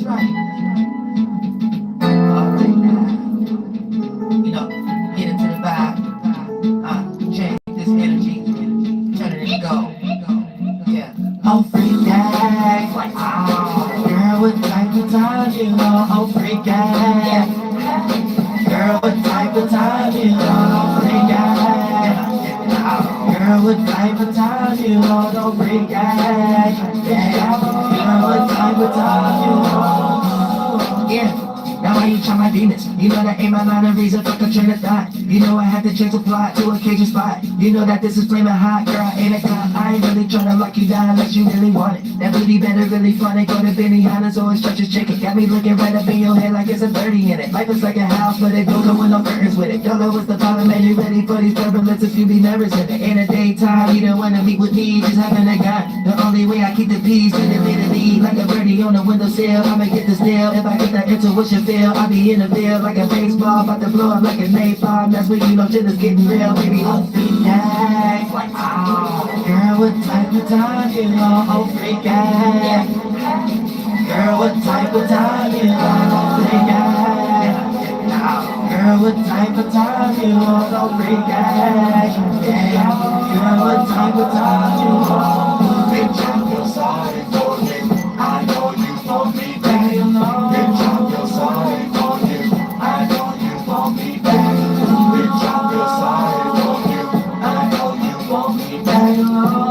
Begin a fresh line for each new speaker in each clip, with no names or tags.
Alright now, get into the vibe. Change this energy, turn it into gold. Yeah. Oh, freak that. Girl, what type of time you on? Oh, freak that. Girl, what type of time you on? Oh, freak that. Girl, what type of time you on? Oh, freak that. Yeah. Girl, what type of time you on? Yeah. Now I ain't try my demons. You know that ain't my line of reason. Fuck a train of thought. You know I had to change the plot to a cage spot. You know that this is flaming hot, girl. Ain't a cop. I ain't really tryna lock you down unless you really want it. That booty better really fun. Go to Benny Hanna's always stretches chicken. Got me looking right up in your head like it's a 30 in it. Life is like a house, but it don't come with no curtains with it. Don't know what's the problem, man. You ready for these turbulence if you be nervous in it. In the daytime, you don't wanna meet with me, just having a gun. The only way I keep the peace in the vicinity, like a birdie on the windowsill. I'ma get the steal. If I get that intuition feel, I'll be in the field like a baseball, about to blow up like a napalm. That's when you know shit is getting real, baby. Oh, freak out. Girl, what type of time you on? Oh, freak out. Girl, what type of time you on? Oh, freak out. Girl, what type of time you on? Oh, freak out. Yeah. Girl, what type of time you on? Bitch, I'm your sorry for you. I know you want me back. Bitch, I'm your sorry for you. I know you want me back. Bitch, I'm your sorry for you. I know you want me back.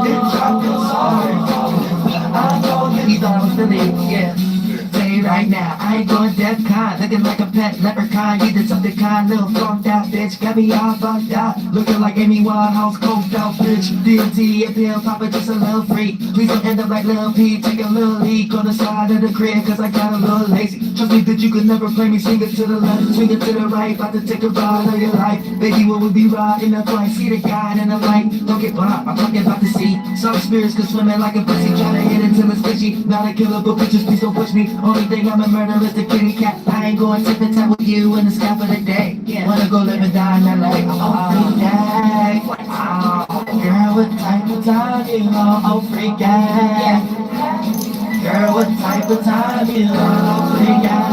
Bitch, I'm your sorry for you. I know you thought I was Philly, yeah. Right now, I ain't going deaf con, looking like a pet leprechaun. You did something kind, little funked out bitch, got me all fucked out, looking like Amy Winehouse, coked out bitch. DMT, a pill, papa just a little freak. Please don't end up like Lil P, take a little leak on the side of the crib, cause I got a little lazy. Trust me that you could never play me, swing it to the left, swing it to the right, about to take a ride of your life. Baby, what would be riding the flight, see the guide in the light, don't get blind, I'm talking about to see. Some spirits could swim in like a pussy, trying to hit it till it's fishy. Not a killer, but bitches, please don't push me. Only thing I'm a murderer is the kitty cat. I ain't going tip and tap with you in the sky for the day. Wanna go live and die in LA. Oh, freak out. Girl, what type of time you on? Oh, freak out. Girl, what type of time you on? Oh, freak out.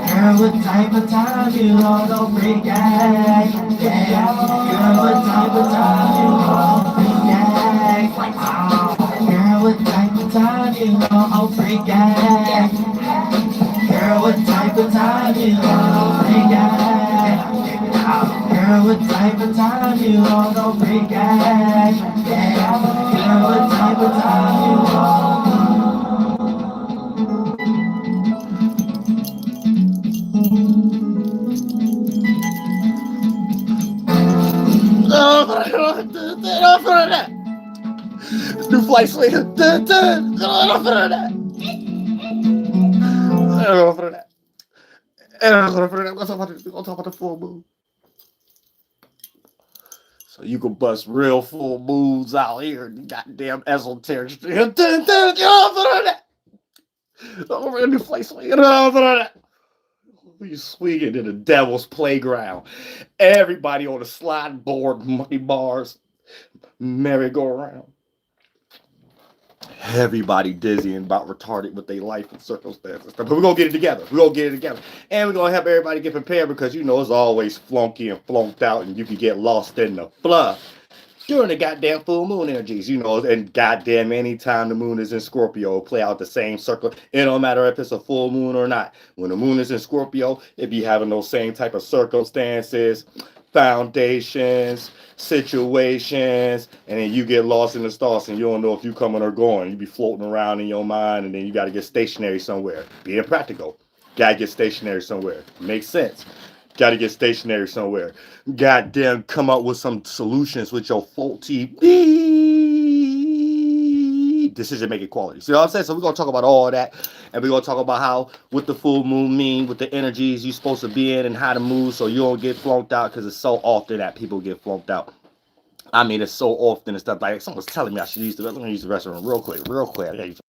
Girl, what type of time you on? Oh, freak out. Yeah. Girl, what type of time you on? Oh, freak out. Girl, what type of time you on? Oh, freak out. Girl, what type of time you on? Oh, freak out. Girl, what type of time you on? Oh, freak out. Yeah. Girl, what type of time you on?
New flight slinger. Enough of that. Enough of that. Enough of that. We'll talk about the full moon. So you can bust real full moons out here. Goddamn esoteric. Enough of that. New flight slinger. Enough of that. You swinging in the devil's playground. Everybody on the sliding board, monkey bars, merry-go-round. Everybody dizzy and about retarded with their life and circumstances. But we're going to get it together. We're going to get it together. And we're going to help everybody get prepared because, you know, it's always flunky and flunked out and you can get lost in the fluff during the goddamn full moon energies, you know, and goddamn anytime the moon is in Scorpio, it'll play out the same circle. It don't matter if it's a full moon or not. When the moon is in Scorpio, it be having those same type of circumstances, foundations, situations, and then you get lost in the stars and you don't know if you coming or going. You be floating around in your mind and then you got to get stationary somewhere. Being practical. Got to get stationary somewhere. Makes sense. Got to get stationary somewhere. Goddamn, come up with some solutions with your faulty decision making quality. See what I'm saying? So we're gonna talk about all that, and we're gonna talk about how what the full moon mean, what the energies you're supposed to be in, and how to move so you don't get flunked out. Because it's so often that people get flunked out. I mean, it's so often and stuff like someone's telling me I should use the. Let me use the restroom real quick, real quick. I gotta use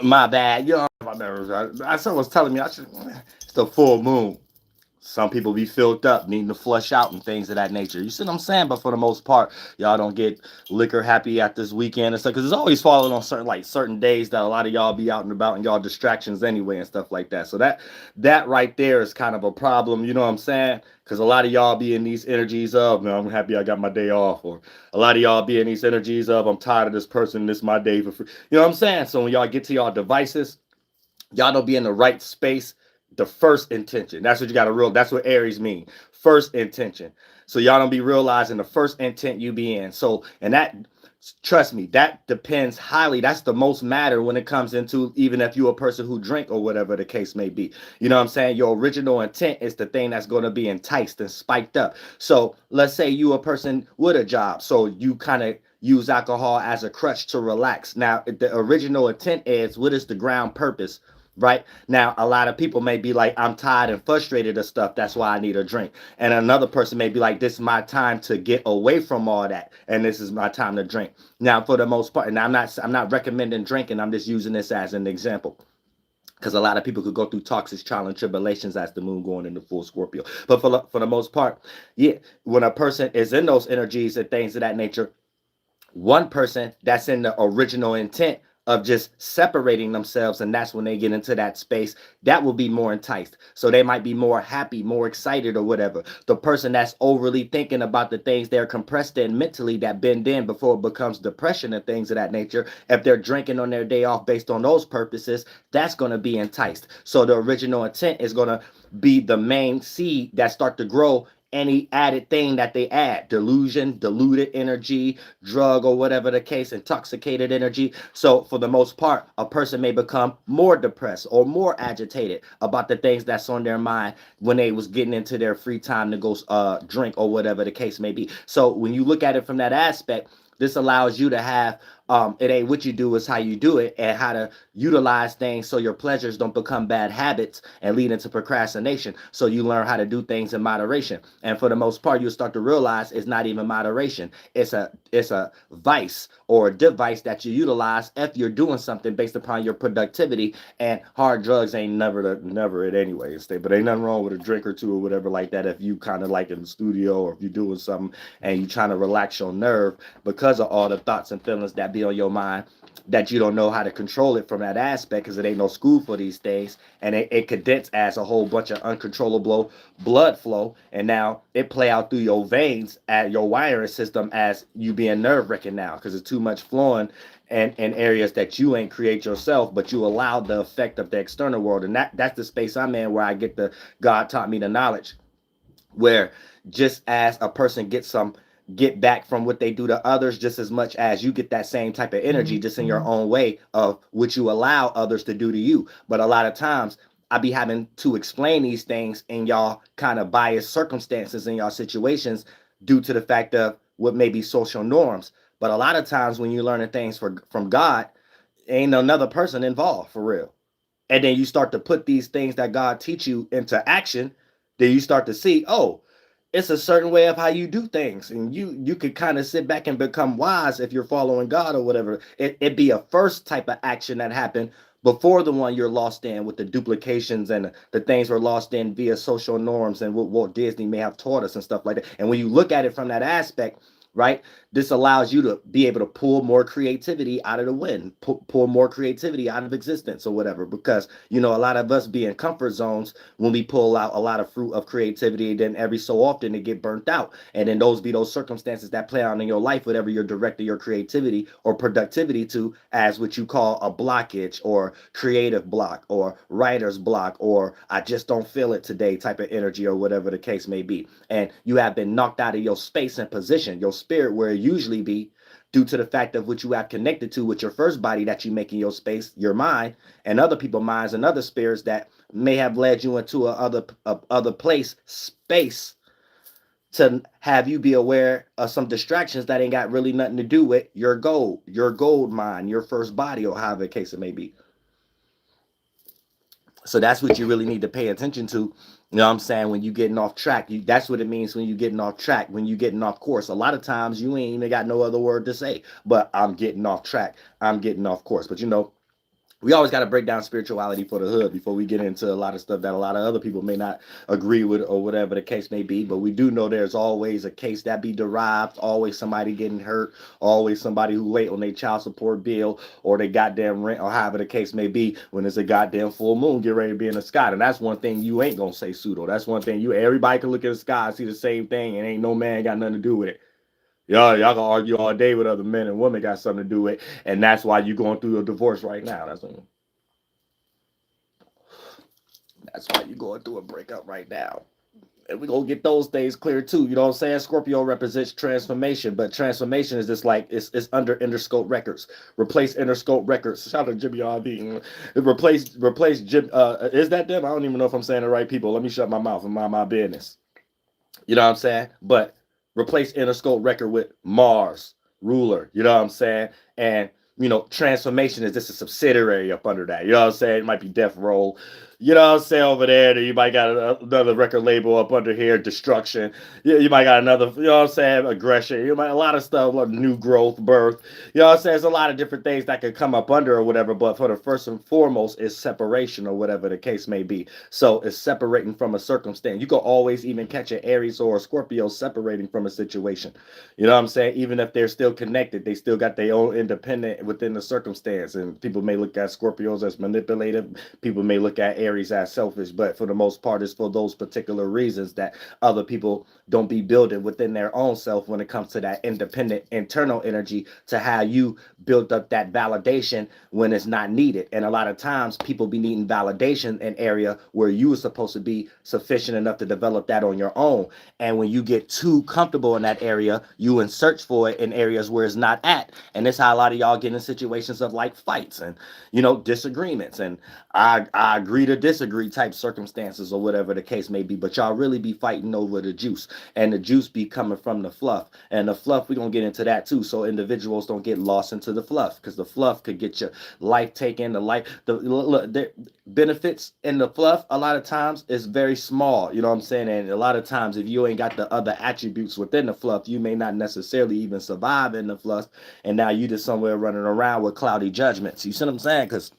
My bad. You know, someone was telling me it's the full moon. Some people be filled up, needing to flush out and things of that nature. You see what I'm saying? But for the most part, y'all don't get liquor happy at this weekend and stuff because it's always falling on certain days that a lot of y'all be out and about and y'all distractions anyway and stuff like that. So that right there is kind of a problem. You know what I'm saying? Because a lot of y'all be in these energies of, man, I'm happy I got my day off, or a lot of y'all be in these energies of, I'm tired of this person, this is my day for free. You know what I'm saying? So when y'all get to y'all devices, y'all don't be in the right space. The first intention, that's what you got to real, that's what Aries mean, first intention. So y'all don't be realizing the first intent you be in. So, and that, trust me, that depends highly, that's the most matter when it comes into, even if you're a person who drink or whatever the case may be. You know what I'm saying? Your original intent is the thing that's going to be enticed and spiked up. So let's say you a person with a job, so you kind of use alcohol as a crutch to relax. Now the original intent is, what is the ground purpose? Right now, a lot of people may be like, I'm tired and frustrated of stuff, that's why I need a drink. And another person may be like, this is my time to get away from all that, and this is my time to drink. Now, for the most part, and I'm not recommending drinking, I'm just using this as an example, because a lot of people could go through toxic trial and tribulations as the moon going into full Scorpio. But for the most part, yeah, when a person is in those energies and things of that nature, one person that's in the original intent of just separating themselves, and that's when they get into that space, that will be more enticed. So they might be more happy, more excited or whatever. The person that's overly thinking about the things they're compressed in mentally, that bend in before it becomes depression and things of that nature, if they're drinking on their day off based on those purposes, that's going to be enticed. So the original intent is going to be the main seed that start to grow any added thing that they add, delusion, diluted energy, drug, or whatever the case, intoxicated energy. So for the most part, a person may become more depressed or more agitated about the things that's on their mind when they was getting into their free time to go drink or whatever the case may be. So when you look at it from that aspect, this allows you to have, it ain't what you do, is how you do it, and how to utilize things so your pleasures don't become bad habits and lead into procrastination. So you learn how to do things in moderation. And for the most part, you'll start to realize it's not even moderation. It's a vice or a device that you utilize if you're doing something based upon your productivity. And hard drugs ain't never it anyways. But ain't nothing wrong with a drink or two or whatever like that if you kind of like in the studio, or if you're doing something and you're trying to relax your nerve because of all the thoughts and feelings that be on your mind, that you don't know how to control it from that aspect, because it ain't no school for these days, and it condense as a whole bunch of uncontrollable blood flow, and now it play out through your veins at your wiring system as you being nerve-wracking now, because it's too much flowing and in areas that you ain't create yourself, but you allow the effect of the external world. And that's the space I'm in, where I get the God taught me the knowledge, where just as a person get back from what they do to others, just as much as you get that same type of energy, just in your own way of what you allow others to do to you. But a lot of times I be having to explain these things in y'all kind of biased circumstances in y'all situations, due to the fact of what may be social norms. But a lot of times when you're learning things from God, ain't another person involved for real. And then you start to put these things that God teach you into action, then you start to see, oh, it's a certain way of how you do things, and you could kind of sit back and become wise if you're following God or whatever. It be a first type of action that happened before the one you're lost in, with the duplications and the things we're lost in via social norms and what Walt Disney may have taught us and stuff like that. And when you look at it from that aspect, right, this allows you to be able to pull more creativity out of the wind, pull more creativity out of existence or whatever, because a lot of us be in comfort zones when we pull out a lot of fruit of creativity, then every so often it get burnt out, and then those be those circumstances that play out in your life, whatever you're directing your creativity or productivity to, as what you call a blockage or creative block or writer's block, or I just don't feel it today type of energy, or whatever the case may be. And you have been knocked out of your space and position, your spirit, where it usually be, due to the fact of what you have connected to with your first body that you make in your space, your mind, and other people's minds and other spirits that may have led you into a other place, space, to have you be aware of some distractions that ain't got really nothing to do with your gold mind, your first body, or however the case it may be. So that's what you really need to pay attention to. You know what I'm saying? When you getting off track, that's what it means when you getting off track, when you getting off course. A lot of times you ain't even got no other word to say, but I'm getting off track. I'm getting off course. But we always got to break down spirituality for the hood before we get into a lot of stuff that a lot of other people may not agree with or whatever the case may be. But we do know there's always a case that be derived, always somebody getting hurt, always somebody who late on their child support bill or they goddamn rent or however the case may be when it's a goddamn full moon get ready to be in the sky. And that's one thing you ain't gonna say pseudo. That's one thing everybody can look at the sky and see the same thing and ain't no man got nothing to do with it. Y'all can argue all day with other men and women got something to do with, and that's why you going through a divorce right now. That's why you're going through a breakup right now. And we're gonna get those things clear too. You know what I'm saying? Scorpio represents transformation, but transformation is just like it's under Interscope Records. Replace Interscope Records. Shout out to Jimmy RB. Replace Jim. Is that them? I don't even know if I'm saying the right people. Let me shut my mouth and mind my business. You know what I'm saying? But replace Interscope Record with Mars Ruler. You know what I'm saying? And you know, transformation is just a subsidiary up under that. You know what I'm saying? It might be Death Roll. You know what I'm saying? Over there, you might got another record label up under here, Destruction. You might got another, you know what I'm saying, Aggression. You might a lot of stuff, like New Growth, Birth. You know what I'm saying? There's a lot of different things that could come up under or whatever, but for the first and foremost is separation or whatever the case may be. So it's separating from a circumstance. You can always even catch an Aries or a Scorpio separating from a situation. You know what I'm saying? Even if they're still connected, they still got their own independent within the circumstance. And people may look at Scorpios as manipulative. People may look at Aries as selfish, but for the most part, it's for those particular reasons that other people don't be building within their own self when it comes to that independent internal energy to how you build up that validation when it's not needed. And a lot of times people be needing validation in area where you were supposed to be sufficient enough to develop that on your own. And when you get too comfortable in that area, you in search for it in areas where it's not at. And that's how a lot of y'all get in situations of like fights and, you know, disagreements. And I agree to disagree type circumstances or whatever the case may be, but y'all really be fighting over the juice, and the juice be coming from the fluff, and the fluff, we're gonna get into that too, so individuals don't get lost into the fluff, because the fluff could get your life taken, the benefits in the fluff a lot of times is very small, you know what I'm saying, and a lot of times if you ain't got the other attributes within the fluff, you may not necessarily even survive in the fluff, and now you just somewhere running around with cloudy judgments. You see what I'm saying? Because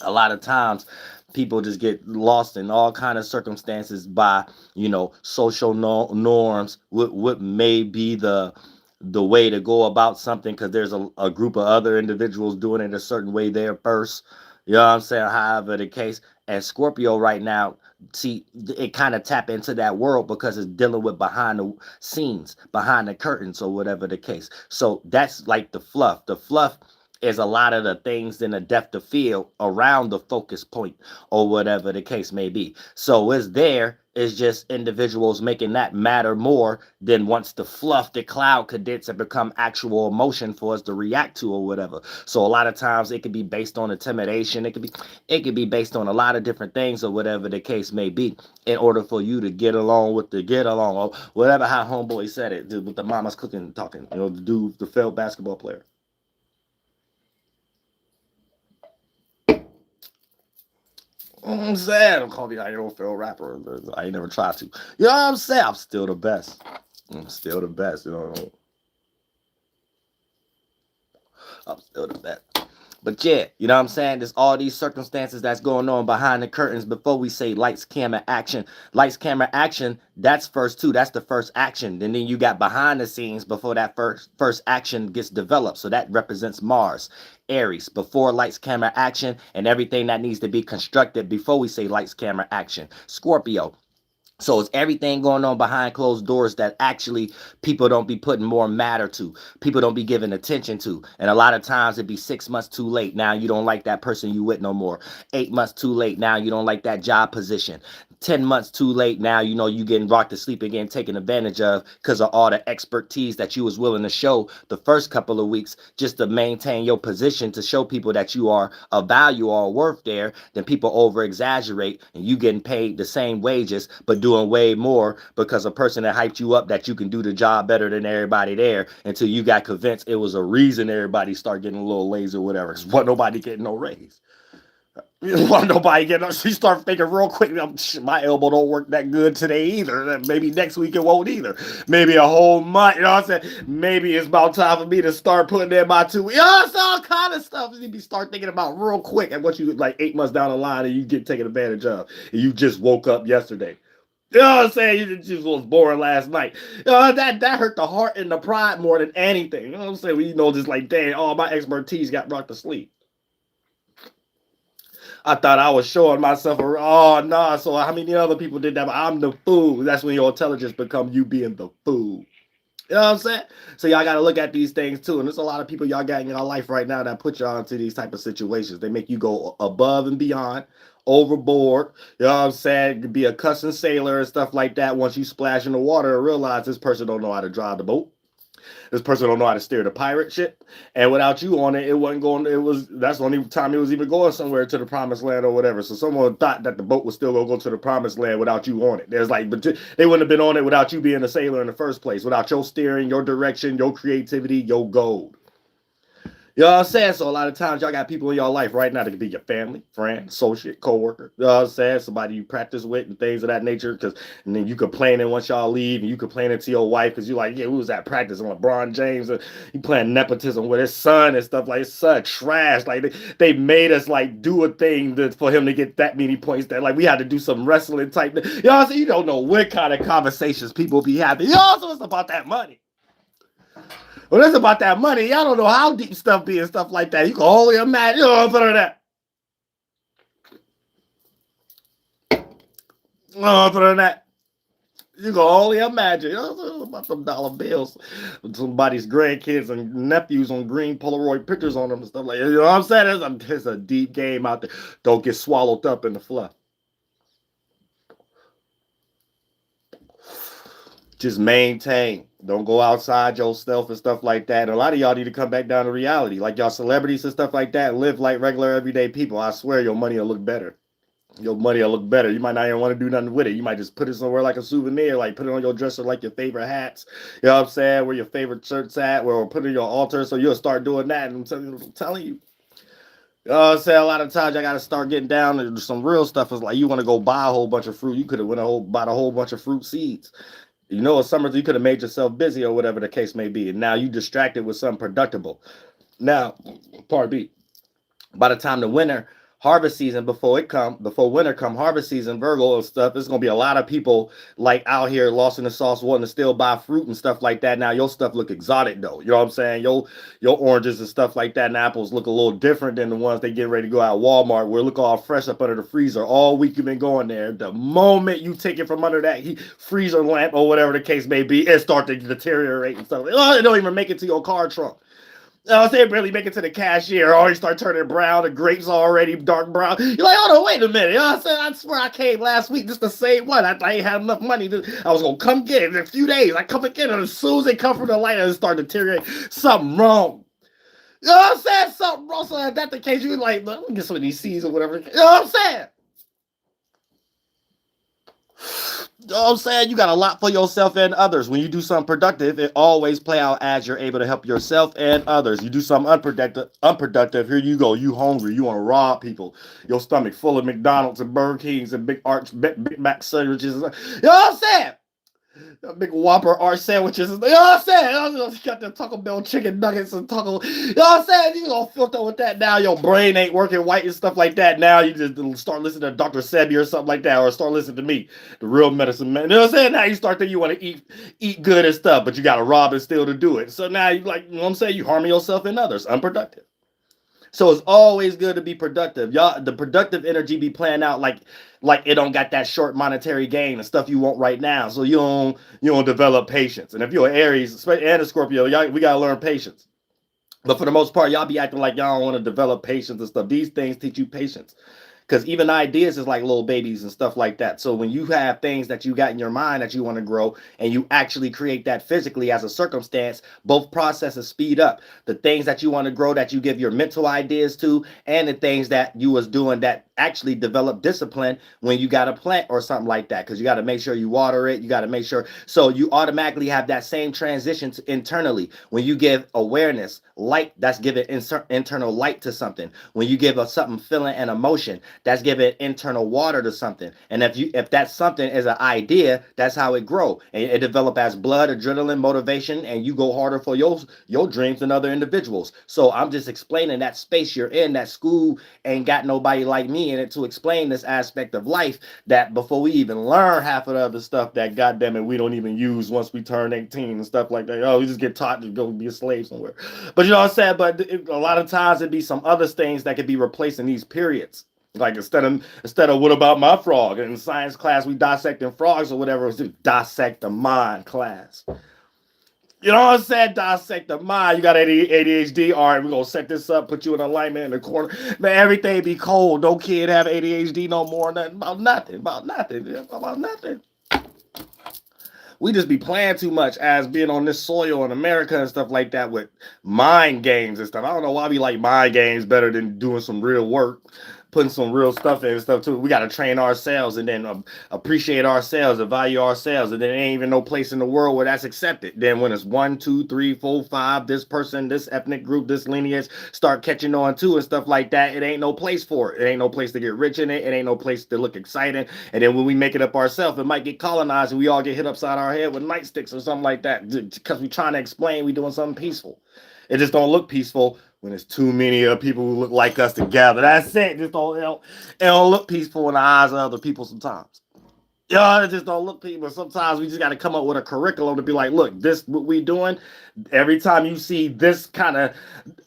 a lot of times people just get lost in all kind of circumstances by, you know, social norms, what may be the way to go about something, because there's a group of other individuals doing it a certain way there first. You know what I'm saying? However the case. And Scorpio right now, see, it kind of tap into that world because it's dealing with behind the scenes, behind the curtains or whatever the case. So that's like the fluff. The fluff is a lot of the things in the depth of field around the focus point or whatever the case may be. So it's there. It's just individuals making that matter more than once the fluff, the cloud condense and become actual emotion for us to react to or whatever. So a lot of times it could be based on intimidation. It could be based on a lot of different things or whatever the case may be in order for you to get along or whatever, how homeboy said it with the mama's cooking and talking, you know, the dude, the failed basketball player. I'm saying, I'm calling me, I don't feel rapper. I ain't never tried to. You know what I'm saying? I'm still the best. I'm still the best. You know. I'm still the best. But yeah, you know what I'm saying? There's all these circumstances that's going on behind the curtains before we say lights, camera, action. Lights, camera, action, that's first too. That's the first action. And then you got behind the scenes before that first action gets developed. So that represents Mars. Aries, before lights, camera, action, and everything that needs to be constructed before we say lights, camera, action. Scorpio. So it's everything going on behind closed doors that actually people don't be putting more matter to. People don't be giving attention to. And a lot of times it'd be 6 months too late. Now you don't like that person you with no more. 8 months too late. Now you don't like that job position. 10 months too late. Now you know you getting rocked to sleep again, taken advantage of because of all the expertise that you was willing to show the first couple of weeks just to maintain your position, to show people that you are of value or worth there. Then people over exaggerate and you getting paid the same wages but doing way more because a person that hyped you up that you can do the job better than everybody there, until you got convinced it was a reason everybody start getting a little lazy or whatever, because wasn't nobody getting no raise. You don't want nobody getting up. She start thinking real quick. My elbow don't work that good today either. Maybe next week it won't either. Maybe a whole month. You know what I'm saying? Maybe it's about time for me to start putting in my 2 weeks. You know, it's all kind of stuff you start thinking about real quick. And what you like 8 months down the line and you get taken advantage of. And you just woke up yesterday. You know what I'm saying? You just was born last night. You know, that hurt the heart and the pride more than anything. You know what I'm saying? When you know, just like, dang, all my expertise got brought to sleep. I thought I was showing myself. Oh, no. So how many other people did that? But I'm the fool. That's when your intelligence become you being the fool. You know what I'm saying? So y'all got to look at these things too. And there's a lot of people y'all got in your life right now that put y'all into these type of situations. They make you go above and beyond, overboard. You know what I'm saying? You could be a cussing sailor and stuff like that. Once you splash in the water and realize this person don't know how to drive the boat. This person don't know how to steer the pirate ship, and without you on it, it wasn't going. That's the only time it was even going somewhere to the promised land or whatever. So someone thought that the boat was still gonna go to the promised land without you on it. There's like, but they wouldn't have been on it without you being a sailor in the first place, without your steering, your direction, your creativity, your gold. You know what I'm saying? So a lot of times y'all got people in your life right now that could be your family, friend, associate, co-worker. You know what I'm saying? Somebody you practice with and things of that nature. And then you complaining once y'all leave and you complaining to your wife because you're like, yeah, who was that practicing? LeBron James. And you playing nepotism with his son and stuff like his son trash. Like they made us like do a thing for him to get that many points that like we had to do some wrestling type. You know what I'm saying? You don't know what kind of conversations people be having. You know, so it's about that money. Well, it's about that money. Y'all don't know how deep stuff be and stuff like that. You can only imagine. You know, put on that. Put on that. You can only imagine. You know, about some dollar bills. Somebody's grandkids and nephews on green Polaroid pictures on them and stuff like that. You know what I'm saying? There's a deep game out there. Don't get swallowed up in the fluff. Just maintain. Don't go outside yourself and stuff like that. And a lot of y'all need to come back down to reality. Like y'all celebrities and stuff like that. Live like regular everyday people. I swear your money will look better. Your money will look better. You might not even want to do nothing with it. You might just put it somewhere like a souvenir. Like put it on your dresser like your favorite hats. You know what I'm saying? Where your favorite shirt's at. Or put it on your altar. So you'll start doing that. And I'm telling you. You know what I'm saying? A lot of times I got to start getting down to some real stuff. It's like you want to go buy a whole bunch of fruit. You could have bought a whole bunch of fruit seeds. You know, in summer you could have made yourself busy or whatever the case may be. And now you distracted with something productive. Now, part B, by the time the winter, harvest season, before winter come, harvest season, Virgo and stuff, it's going to be a lot of people like out here lost in the sauce wanting to still buy fruit and stuff like that. Now, your stuff look exotic, though. You know what I'm saying? Your oranges and stuff like that and apples look a little different than the ones they get ready to go out Walmart where look all fresh up under the freezer. All week you've been going there. The moment you take it from under that freezer lamp or whatever the case may be, it starts to deteriorate and stuff. Oh, it don't even make it to your car trunk. I say barely make it to the cashier. Already start turning brown. The grapes already dark brown. You're like, hold on, wait a minute. You know what I'm saying? I swear I came last week just the same one. I ain't had enough money. I was going to come get it in a few days. I come and get it. And as soon as they come from the light, it start deteriorating. Something wrong. You know what I'm saying? Something wrong. So if that's the case, you're like, let me get some of these seeds or whatever. You know what I'm saying? You know what I'm saying? You got a lot for yourself and others. When you do something productive, it always play out as you're able to help yourself and others. You do something unproductive, here you go. You hungry. You want to rob people. Your stomach full of McDonald's and Burger Kings and Big Mac sandwiches. You know what I'm saying? Big Whopper arch sandwiches. You know what I'm saying? You got the Taco Bell chicken nuggets and taco. You know what I'm saying? You gonna filter with that now. Your brain ain't working white and stuff like that. Now you just start listening to Dr. Sebi or something like that, or start listening to me, the real medicine man. You know what I'm saying? Now you start thinking you want to eat good and stuff, but you gotta rob and steal to do it. So now you like, you know what I'm saying? You harming yourself and others. Unproductive. So it's always good to be productive. Y'all, the productive energy be playing out like it don't got that short monetary gain and stuff you want right now. So you don't develop patience. And if you're an Aries and a Scorpio, y'all, we gotta learn patience. But for the most part, y'all be acting like y'all don't want to develop patience and stuff. These things teach you patience. Because even ideas is like little babies and stuff like that. So when you have things that you got in your mind that you want to grow and you actually create that physically as a circumstance, both processes speed up. The things that you want to grow that you give your mental ideas to and the things that you was doing that actually develop discipline when you got a plant or something like that, because you got to make sure you water it. You got to make sure, so you automatically have that same transition internally. When you give awareness, light, that's giving internal light to something. When you give a something feeling and emotion, that's giving internal water to something. And if that something is an idea, that's how it grow, and it develop as blood, adrenaline, motivation, and you go harder for your dreams than other individuals. So I'm just explaining that space you're in, that school ain't got nobody like me in it to explain this aspect of life, that before we even learn half of the other stuff that goddamn it we don't even use once we turn 18 and stuff like that. Oh, we just get taught to go be a slave somewhere. But you know what I'm saying? But a lot of times it'd be some other things that could be replacing these periods. Like instead of what about my frog? In science class we dissecting frogs or whatever. It was dissect the mind class. You know what I'm saying? Dissect the mind. You got ADHD. All right, we're going to set this up, put you in alignment in the corner. Man, everything be cold. No kid have ADHD no more. Nothing about nothing. About nothing. We just be playing too much as being on this soil in America and stuff like that with mind games and stuff. I don't know why we like mind games better than doing some real work, putting some real stuff in and stuff too. We got to train ourselves and then appreciate ourselves and value ourselves. And then there ain't even no place in the world where that's accepted. Then when it's 1, 2, 3, 4, 5, this person, this ethnic group, this lineage start catching on too and stuff like that, it ain't no place for it. It ain't no place to get rich in it. It ain't no place to look exciting. And then when we make it up ourselves, it might get colonized and we all get hit upside our head with nightsticks or something like that because we trying to explain we doing something peaceful. It just don't look peaceful when there's too many people who look like us together. That's it. Just it don't look peaceful in the eyes of other people sometimes. It just don't look peaceful. Sometimes we just got to come up with a curriculum to be like, look, this what we doing. Every time you see this kind of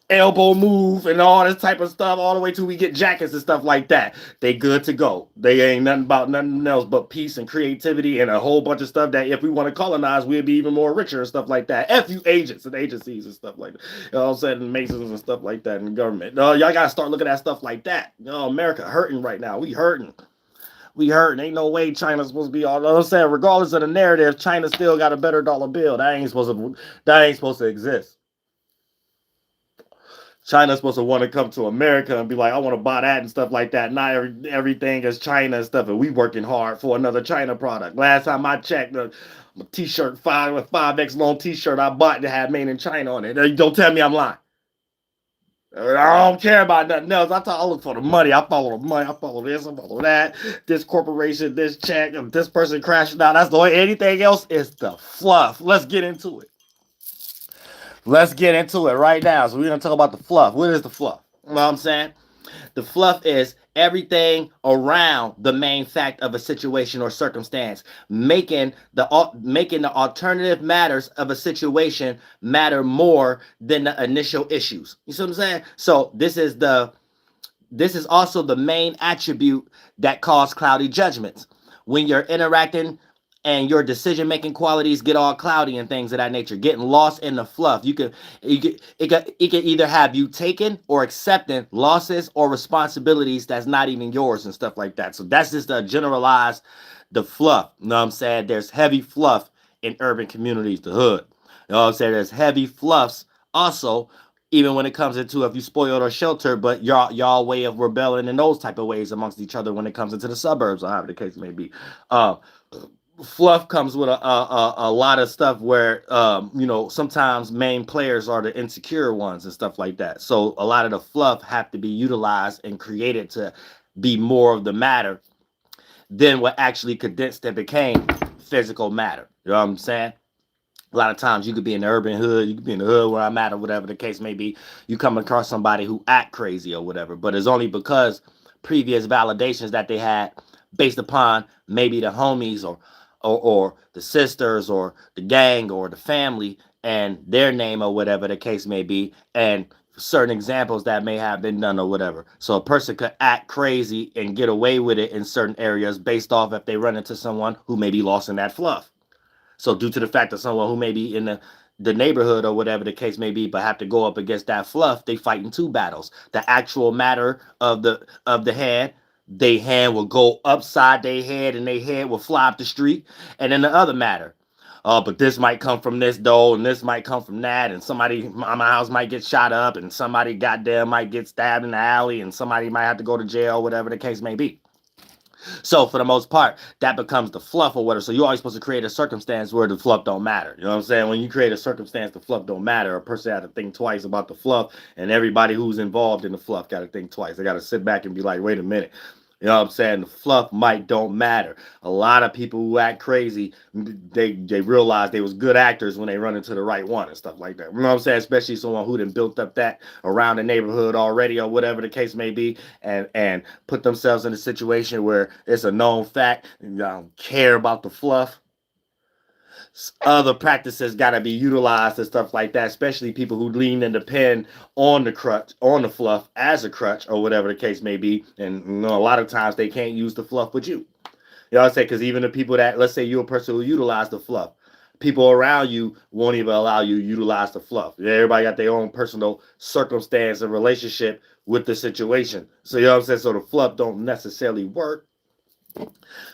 elbow move and all this type of stuff, all the way till we get jackets and stuff like that, they good to go. They ain't nothing about nothing else but peace and creativity and a whole bunch of stuff that if we want to colonize, we'd be even more richer and stuff like that. F you agents and agencies and stuff like that. You know what I'm saying? And Masons and stuff like that in the government. Y'all got to start looking at stuff like that. America hurting right now. We hurting. Ain't no way China's supposed to be all. I'm saying, regardless of the narrative, China still got a better dollar bill. That ain't supposed to exist. China's supposed to want to come to America and be like, I want to buy that and stuff like that. Not everything is China and stuff, and we working hard for another China product. Last time I checked, a t-shirt 5X long t-shirt I bought that had made in China on it. Don't tell me I'm lying. I don't care about nothing else. I look for the money. I follow the money. I follow this. I follow that. This corporation, this check, this person crashing out. That's the way. Anything else is the fluff. Let's get into it. Let's get into it right now. So we're going to talk about the fluff. What is the fluff? You know what I'm saying? The fluff is everything around the main fact of a situation or circumstance, making the alternative matters of a situation matter more than the initial issues. You see what I'm saying? So this is also the main attribute that causes cloudy judgments. When you're interacting and your decision-making qualities get all cloudy and things of that nature, getting lost in the fluff. It can either have you taking or accepting losses or responsibilities that's not even yours and stuff like that. So that's just a generalized the fluff. You know what I'm saying? There's heavy fluff in urban communities, the hood. You know what I'm saying? There's heavy fluffs also, even when it comes into if you spoiled or sheltered, but y'all way of rebelling in those type of ways amongst each other when it comes into the suburbs or however the case may be. Fluff comes with a lot of stuff where sometimes main players are the insecure ones and stuff like that. So a lot of the fluff have to be utilized and created to be more of the matter than what actually condensed and became physical matter. You know what I'm saying? A lot of times you could be in the urban hood, you could be in the hood where I'm at or whatever the case may be. You come across somebody who act crazy or whatever, but it's only because previous validations that they had based upon maybe the homies or the sisters or the gang or the family and their name or whatever the case may be, and certain examples that may have been done or whatever. So a person could act crazy and get away with it in certain areas based off if they run into someone who may be lost in that fluff. So due to the fact that someone who may be in the neighborhood or whatever the case may be, but have to go up against that fluff, they fight in two battles. The actual matter of the hand, their hand will go upside their head and their head will fly up the street. And then the other matter, but this might come from this though, and this might come from that, and somebody, my house might get shot up, and somebody goddamn might get stabbed in the alley, and somebody might have to go to jail, whatever the case may be. So for the most part, that becomes the fluff or whatever. So you're always supposed to create a circumstance where the fluff don't matter. You know what I'm saying? When you create a circumstance, the fluff don't matter. A person had to think twice about the fluff, and everybody who's involved in the fluff got to think twice. They got to sit back and be like, wait a minute. You know what I'm saying? The fluff might don't matter. A lot of people who act crazy, they realize they was good actors when they run into the right one and stuff like that. You know what I'm saying? Especially someone who done built up that around the neighborhood already or whatever the case may be, and put themselves in a situation where it's a known fact and they don't care about the fluff. Other practices got to be utilized and stuff like that, especially people who lean and depend on the crutch, on the fluff as a crutch or whatever the case may be. And you know, a lot of times they can't use the fluff with you. You know what I'm saying? Because even the people that, let's say you're a person who utilize the fluff, people around you won't even allow you to utilize the fluff. Everybody got their own personal circumstance and relationship with the situation. So you know what I'm saying? So the fluff don't necessarily work.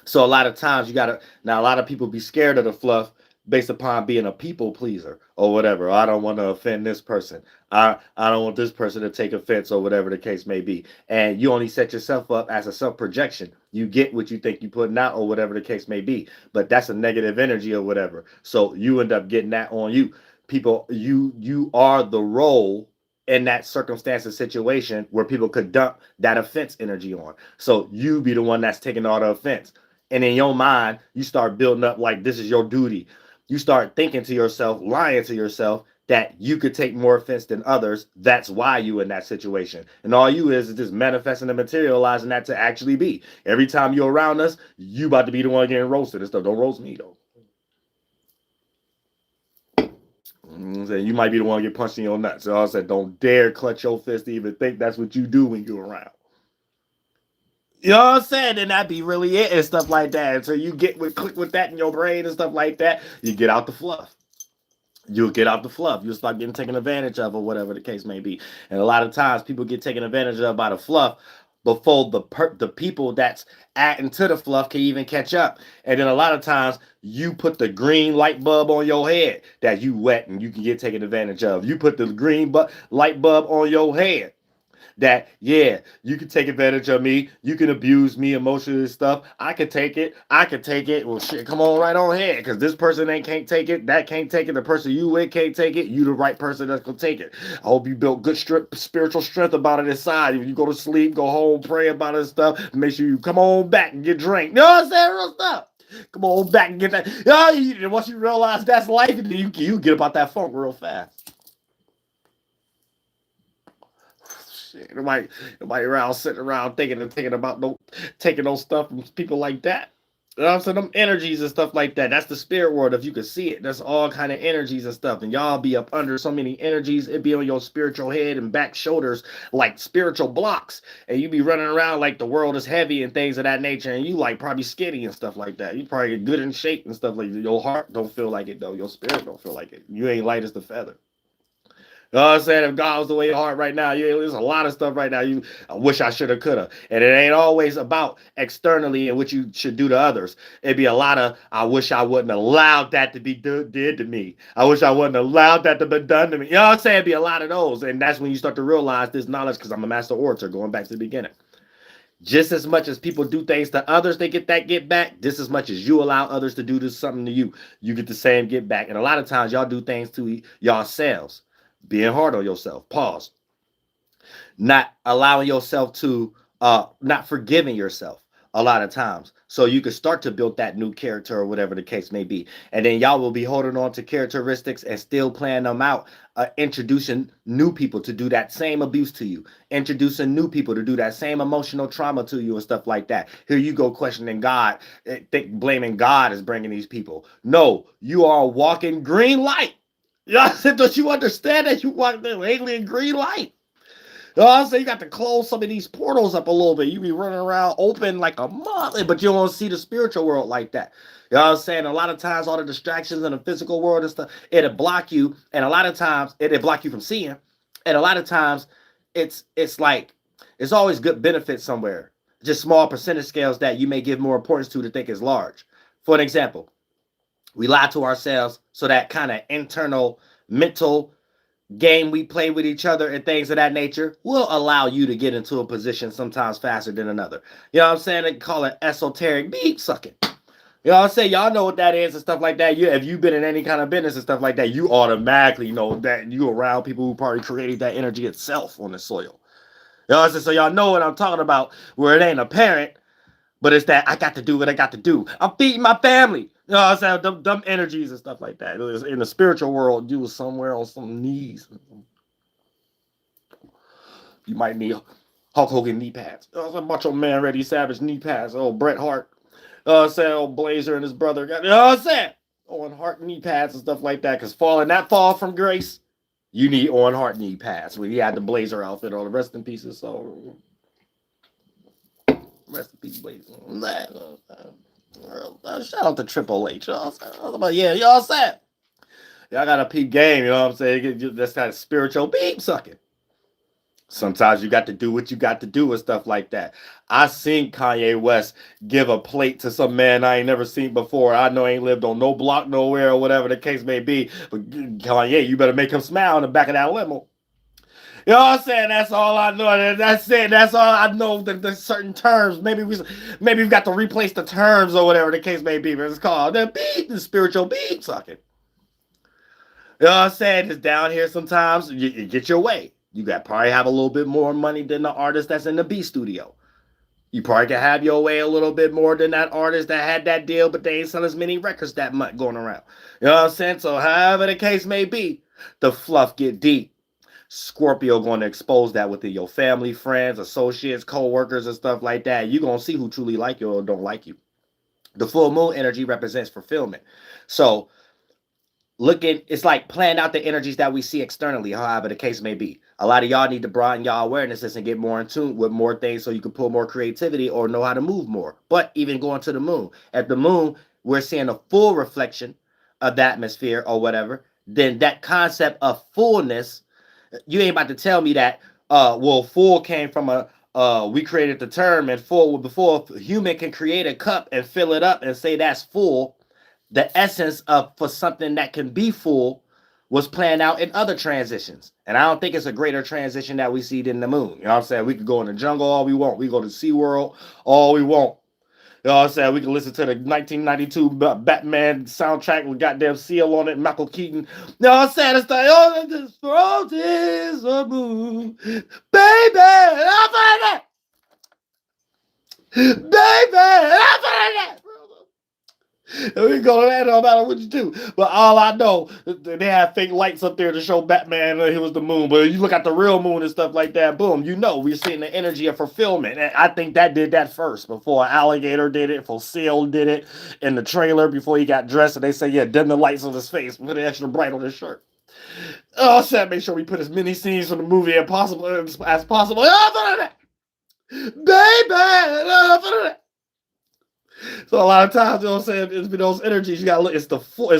So a lot of times you gotta, now a lot of people be scared of the fluff based upon being a people pleaser or whatever. I don't want to offend this person. I don't want this person to take offense or whatever the case may be. And you only set yourself up as a self-projection. You get what you think you're putting out or whatever the case may be. But that's a negative energy or whatever. So you end up getting that on you. People, you are the role in that circumstance and situation where people could dump that offense energy on. So you be the one that's taking all the offense. And in your mind, you start building up like this is your duty. You start thinking to yourself, lying to yourself that you could take more offense than others. That's why you in that situation. And all you is just manifesting and materializing that to actually be. Every time you're around us, you about to be the one getting roasted and stuff. Don't roast me though. You might be the one to get punched in your nuts. So I said, don't dare clutch your fist to even think that's what you do when you're around. You know what I'm saying? And that'd be really it and stuff like that. And so you get click with that in your brain and stuff like that. You get out the fluff. You'll get out the fluff. You'll start getting taken advantage of or whatever the case may be. And a lot of times people get taken advantage of by the fluff before the people that's adding to the fluff can even catch up. And then a lot of times you put the green light bulb on your head that you wet and you can get taken advantage of. You put the green light bulb on your head that, yeah, you can take advantage of me. You can abuse me emotionally and stuff. I can take it. I can take it. Well, shit, come on right on ahead because this person can't take it. That can't take it. The person you with can't take it. You the right person that's going to take it. I hope you built good spiritual strength about it inside. If you go to sleep, go home, pray about it and stuff, make sure you come on back and get drink. You know what I'm saying? Real stuff. Come on back and get that. And once you realize that's life, you get about that funk real fast. Nobody around sitting around thinking about taking those stuff from people like that. You know what I'm saying? Them energies and stuff like that. That's the spirit world. If you could see it, that's all kind of energies and stuff. And y'all be up under so many energies. It be on your spiritual head and back shoulders like spiritual blocks. And you be running around like the world is heavy and things of that nature. And you like probably skinny and stuff like that. You probably get good in shape and stuff like that. Your heart don't feel like it though. Your spirit don't feel like it. You ain't light as the feather. You know what I'm saying? If God was the way your heart right now, there's a lot of stuff right now. I wish I should have, could have. And it ain't always about externally and what you should do to others. It'd be a lot of, I wish I wouldn't allowed that to be did to me. I wish I wouldn't allowed that to be done to me. You know what I'm saying? It'd be a lot of those. And that's when you start to realize this knowledge, because I'm a master orator, going back to the beginning. Just as much as people do things to others, they get back. Just as much as you allow others to do something to you, you get the same get back. And a lot of times y'all do things to yourselves. Being hard on yourself. Pause. Not allowing yourself to, not forgiving yourself a lot of times. So you can start to build that new character or whatever the case may be. And then y'all will be holding on to characteristics and still playing them out, introducing new people to do that same abuse to you, introducing new people to do that same emotional trauma to you and stuff like that. Here you go questioning God, blaming God as bringing these people. No, you are a walking green light. Y'all said, don't you understand that you walk the alien green light? You know what I'm saying? You got to close some of these portals up a little bit. You be running around open like a month, but you don't see the spiritual world like that. You know what I'm saying? A lot of times, all the distractions in the physical world and stuff, it'll block you. And a lot of times, it'll block you from seeing. And a lot of times, it's like, it's always good benefits somewhere. Just small percentage scales that you may give more importance to think is large. For an example, We lie to ourselves, so that kind of internal mental game we play with each other and things of that nature will allow you to get into a position sometimes faster than another. You know what I'm saying? They call it esoteric beep sucking. You know what I'm saying? Y'all know what that is and stuff like that. If you've been in any kind of business and stuff like that, you automatically know that you around people who probably created that energy itself on the soil. You know what I'm saying? So y'all know what I'm talking about, where it ain't apparent, but it's that I got to do what I got to do. I'm feeding my family. You know what I'm saying? Dumb energies and stuff like that. In the spiritual world, you was somewhere on some knees. You might need Hulk Hogan knee pads. You know what I'm saying? Macho Man Randy Savage knee pads. Oh, Bret Hart. You know what I'm saying? Old Blazer and his brother. You know what I'm saying? Owen Hart knee pads and stuff like that. Because that fall from grace, you need Owen Hart knee pads. When he had the Blazer outfit on. Rest in pieces. So, rest in peace, Blazer. Shout out to Triple H. You know what I'm saying? Yeah, you know what I'm saying? Y'all got a peep game, you know what I'm saying? That's that spiritual beep sucking. Sometimes you got to do what you got to do and stuff like that. I seen Kanye West give a plate to some man I ain't never seen before. I know ain't lived on no block nowhere or whatever the case may be. But Kanye, you better make him smile in the back of that limo. You know what I'm saying? That's all I know. That's it. That's all I know. There's certain terms. Maybe we've got to replace the terms or whatever the case may be. But it's called the spiritual beep sucking. You know what I'm saying? It's down here sometimes. You get your way. You got probably have a little bit more money than the artist that's in the B studio. You probably can have your way a little bit more than that artist that had that deal, but they ain't selling as many records that much going around. You know what I'm saying? So however the case may be, the fluff get deep. Scorpio going to expose that within your family, friends, associates, co-workers, and stuff like that. You're going to see who truly like you or don't like you. The full moon energy represents fulfillment. So it's like playing out the energies that we see externally, however the case may be. A lot of y'all need to broaden y'all awarenesses and get more in tune with more things so you can pull more creativity or know how to move more. But even going to the moon, at the moon, we're seeing a full reflection of the atmosphere or whatever. Then that concept of fullness, you ain't about to tell me that, full came from we created the term, and full, before a human can create a cup and fill it up and say that's full, the essence of for something that can be full was planned out in other transitions. And I don't think it's a greater transition that we see than the moon. You know what I'm saying? We could go in the jungle all we want. We go to SeaWorld all we want. You know what I'm saying? We can listen to the 1992 Batman soundtrack with goddamn Seal on it, Michael Keaton. You know what I'm saying? It's like, oh, this world is a moon. Baby, I'm finding it. Baby, I'm finding it. And we go to that no matter what you do. But all I know, they have fake lights up there to show Batman it was the moon. But you look at the real moon and stuff like that, boom, you know we're seeing the energy of fulfillment. And I think that did that first before Alligator did it, before Seal did it in the trailer before he got dressed. And they say, yeah, dim the lights on his face, put it extra bright on his shirt. Oh, sad, make sure we put as many scenes from the movie as possible. Oh, baby, so a lot of times, you know what I'm saying, it's been those energies, you gotta look, it's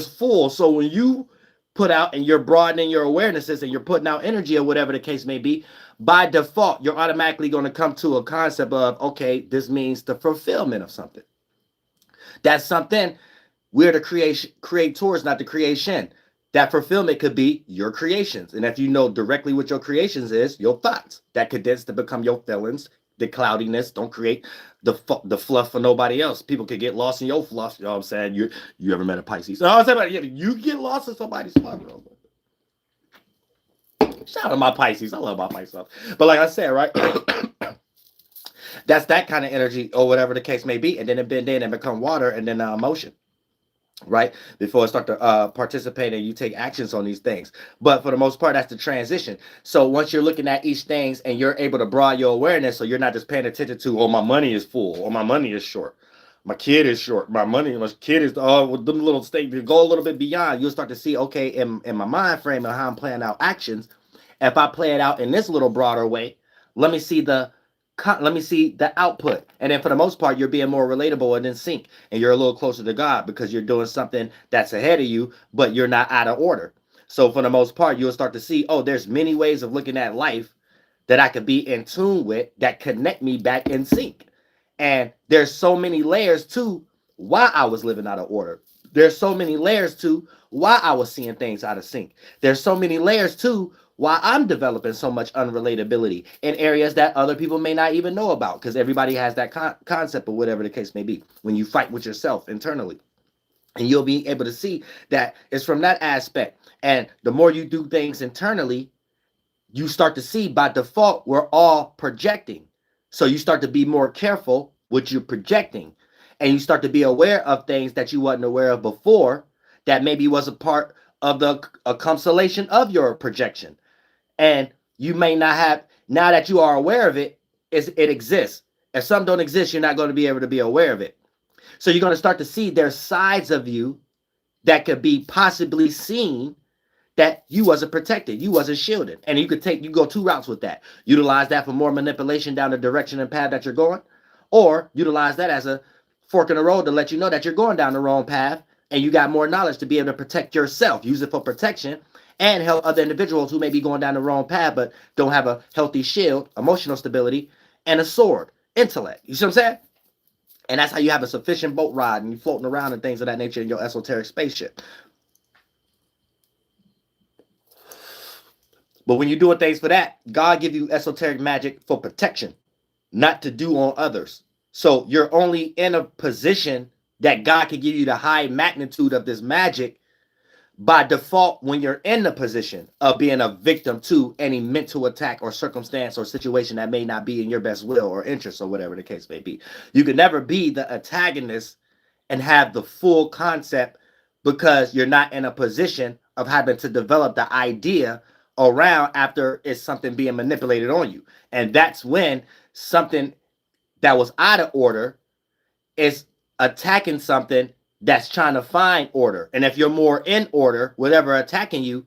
full. So when you put out and you're broadening your awarenesses and you're putting out energy or whatever the case may be, by default, you're automatically going to come to a concept of, okay, this means the fulfillment of something. That's something, we're the creators, not the creation. That fulfillment could be your creations. And if you know directly what your creations is, your thoughts, that condense to become your feelings. The cloudiness, don't create the fluff for nobody else. People could get lost in your fluff. You know what I'm saying? You ever met a Pisces? No, I'm saying, you get lost in somebody's fluff. Shout out to my Pisces. I love my myself. But like I said, right? That's that kind of energy or whatever the case may be. And then it bend in and become water and then emotion. Right? Before it start to participate and you take actions on these things. But for the most part, that's the transition. So once you're looking at each things and you're able to broaden your awareness, so you're not just paying attention to, oh, my money is full, or my money is short, my kid is short, my kid is, with them little statements, go a little bit beyond, you'll start to see, okay, in my mind frame and how I'm playing out actions, if I play it out in this little broader way, let me see the output. And then for the most part, you're being more relatable and in sync. And you're a little closer to God because you're doing something that's ahead of you, but you're not out of order. So for the most part, you'll start to see, oh, there's many ways of looking at life that I could be in tune with that connect me back in sync. And there's so many layers to why I was living out of order. There's so many layers to why I was seeing things out of sync. There's so many layers to why I'm developing so much unrelatability in areas that other people may not even know about, because everybody has that concept or whatever the case may be when you fight with yourself internally. And you'll be able to see that it's from that aspect. And the more you do things internally, you start to see by default, we're all projecting. So you start to be more careful what you're projecting. And you start to be aware of things that you wasn't aware of before that maybe was a part of a constellation of your projection. And you may not have, now that you are aware of it, it exists. If some don't exist, you're not going to be able to be aware of it. So you're going to start to see there's sides of you that could be possibly seen that you wasn't protected, you wasn't shielded. And you go two routes with that. Utilize that for more manipulation down the direction and path that you're going, or utilize that as a fork in the road to let you know that you're going down the wrong path and you got more knowledge to be able to protect yourself. Use it for protection and help other individuals who may be going down the wrong path but don't have a healthy shield, emotional stability, and a sword, intellect. You see what I'm saying? And that's how you have a sufficient boat ride and you're floating around and things of that nature in your esoteric spaceship. But when you're doing things for that, God give you esoteric magic for protection, not to do on others. So you're only in a position that God can give you the high magnitude of this magic by default when you're in the position of being a victim to any mental attack or circumstance or situation that may not be in your best will or interest or whatever the case may be. You can never be the antagonist and have the full concept because you're not in a position of having to develop the idea around after it's something being manipulated on you. And that's when something that was out of order is attacking something that's trying to find order. And if you're more in order, whatever attacking you,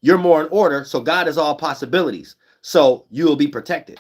you're more in order. So God is all possibilities. So you will be protected.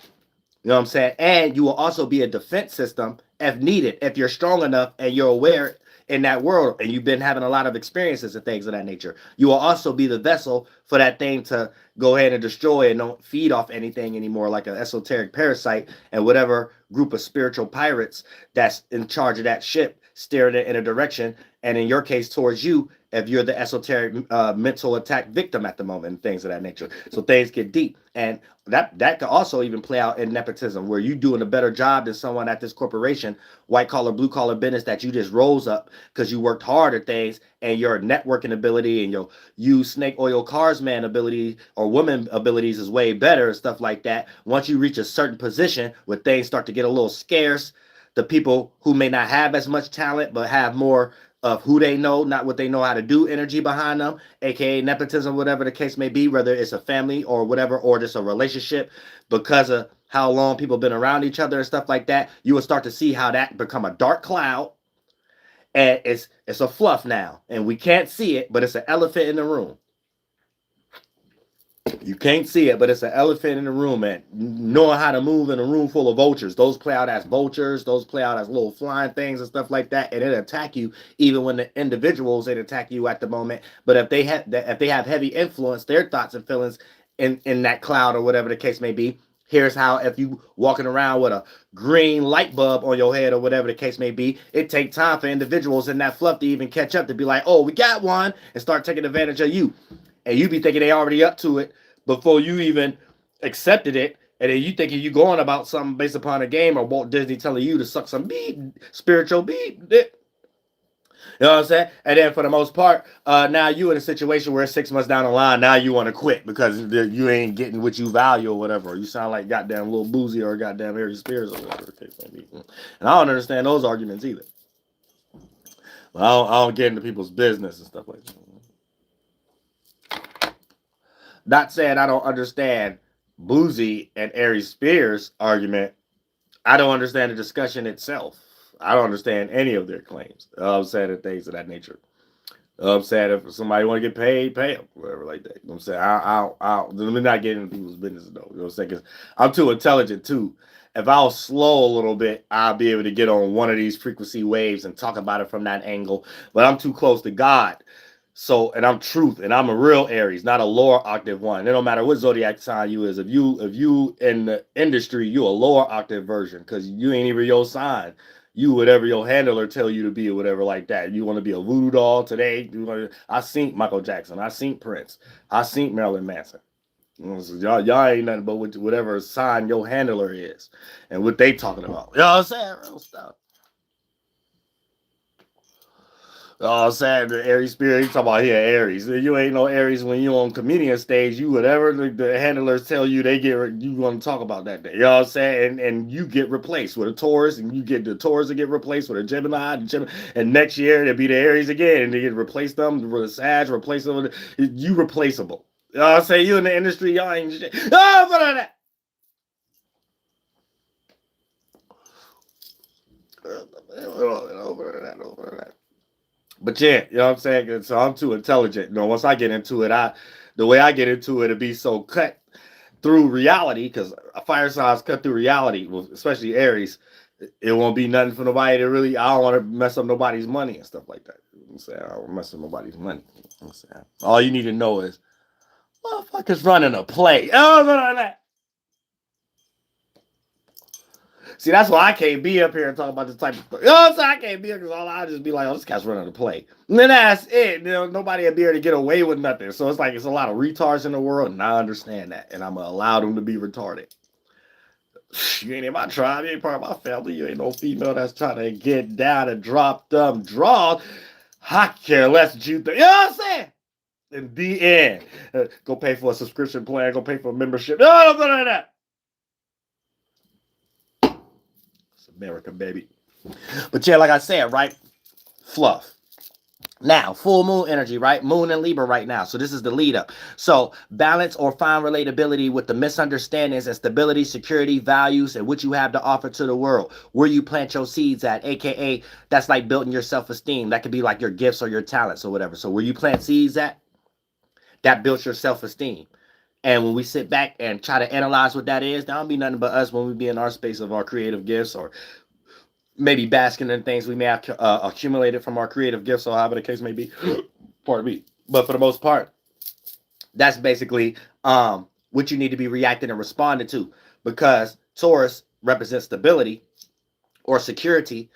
You know what I'm saying? And you will also be a defense system if needed. If you're strong enough and you're aware in that world and you've been having a lot of experiences and things of that nature, you will also be the vessel for that thing to go ahead and destroy and don't feed off anything anymore, like an esoteric parasite, and whatever group of spiritual pirates that's in charge of that ship steering it in a direction, and in your case towards you, if you're the esoteric mental attack victim at the moment and things of that nature. So things get deep. And that could also even play out in nepotism, where you doing a better job than someone at this corporation, white collar, blue collar business that you just rose up because you worked hard at things, and your networking ability and your use snake oil cars man ability or woman abilities is way better and stuff like that. Once you reach a certain position where things start to get a little scarce, the people who may not have as much talent but have more of who they know, not what they know how to do, energy behind them, aka nepotism, whatever the case may be, whether it's a family or whatever, or just a relationship, because of how long people have been around each other and stuff like that, you will start to see how that become a dark cloud, and it's a fluff now, and we can't see it, but it's an elephant in the room. You can't see it, but it's an elephant in the room, and knowing how to move in a room full of vultures. Those play out as vultures. Those play out as little flying things and stuff like that, and it attack you even when the individuals it attack you at the moment. But if they have heavy influence, their thoughts and feelings in that cloud or whatever the case may be. Here's how: if you walking around with a green light bulb on your head or whatever the case may be, it takes time for individuals in that fluff to even catch up, to be like, oh, we got one, and start taking advantage of you. And you be thinking they already up to it before you even accepted it. And then you thinking you going about something based upon a game, or Walt Disney telling you to suck some beat, spiritual beat. You know what I'm saying? And then for the most part, now you in a situation where 6 months down the line, now you want to quit because you ain't getting what you value or whatever. You sound like goddamn Lil Boozy or goddamn Harry Spears or whatever the case may be. And I don't understand those arguments either. But I don't get into people's business and stuff like that. Not saying I don't understand Boozy and Aries Spears' argument. I don't understand the discussion itself. I don't understand any of their claims. I'm saying, and things of that nature. I'm saying, if somebody want to get paid, pay them, whatever like that. You know what I'm saying? Let me not get into people's business though. You know what I'm saying? Because I'm too intelligent too. If I was slow a little bit, I'll be able to get on one of these frequency waves and talk about it from that angle. But I'm too close to God. So, and I'm truth, and I'm a real Aries, not a lower octave one. It don't matter what zodiac sign you is. If you in the industry, you a lower octave version, because you ain't even your sign. You whatever your handler tell you to be or whatever like that. You want to be a voodoo doll today? I seen Michael Jackson. I seen Prince. I seen Marilyn Manson. So y'all ain't nothing but whatever sign your handler is and what they talking about. You know what I'm saying? Real stuff. Oh, sad the Aries spirit. You talking about here Aries? You ain't no Aries when you on comedian stage. You whatever the handlers tell you, they get you want to talk about that day. You know what I'm saying? And you get replaced with a Taurus, and you get the Taurus to get replaced with a Gemini, and next year it'll be the Aries again, and they get replaced them with a Sag, replace them with you replaceable. You know what I'm saying? You in the industry, y'all ain't shit. Oh, but that. Over that. But yeah, you know what I'm saying? So I'm too intelligent. You know, once I get into it, the way I get into it, it'll be so cut through reality, because a fire sign's cut through reality, especially Aries. It won't be nothing for nobody to really, I don't want to mess up nobody's money and stuff like that. You know what I'm saying? I don't want to mess up nobody's money. You know what I'm saying? All you need to know is, motherfuckers running a play. Oh, no, that. See, that's why I can't be up here and talk about this type of stuff. You know what I'm saying? I can't be here because all I just be like, oh, this guy's running the play. And then that's it. You know, nobody will be able to get away with nothing. So it's like it's a lot of retards in the world, and I understand that. And I'm going to allow them to be retarded. You ain't in my tribe. You ain't part of my family. You ain't no female that's trying to get down and drop them draws. I care less what you think. You know what I'm saying? In the end, go pay for a subscription plan. Go pay for a membership. No, that. America, baby. But yeah, like I said, right? Fluff. Now, full moon energy, right? Moon in Libra right now. So this is the lead up. So balance or find relatability with the misunderstandings and stability, security, values, and what you have to offer to the world. Where you plant your seeds at, aka that's like building your self-esteem. That could be like your gifts or your talents or whatever. So where you plant seeds at, that builds your self-esteem. And when we sit back and try to analyze what that is, that don't be nothing but us when we be in our space of our creative gifts, or maybe basking in things we may have accumulated from our creative gifts, or however the case may be. Pardon me. But for the most part, that's basically what you need to be reacting and responding to, because Taurus represents stability or security.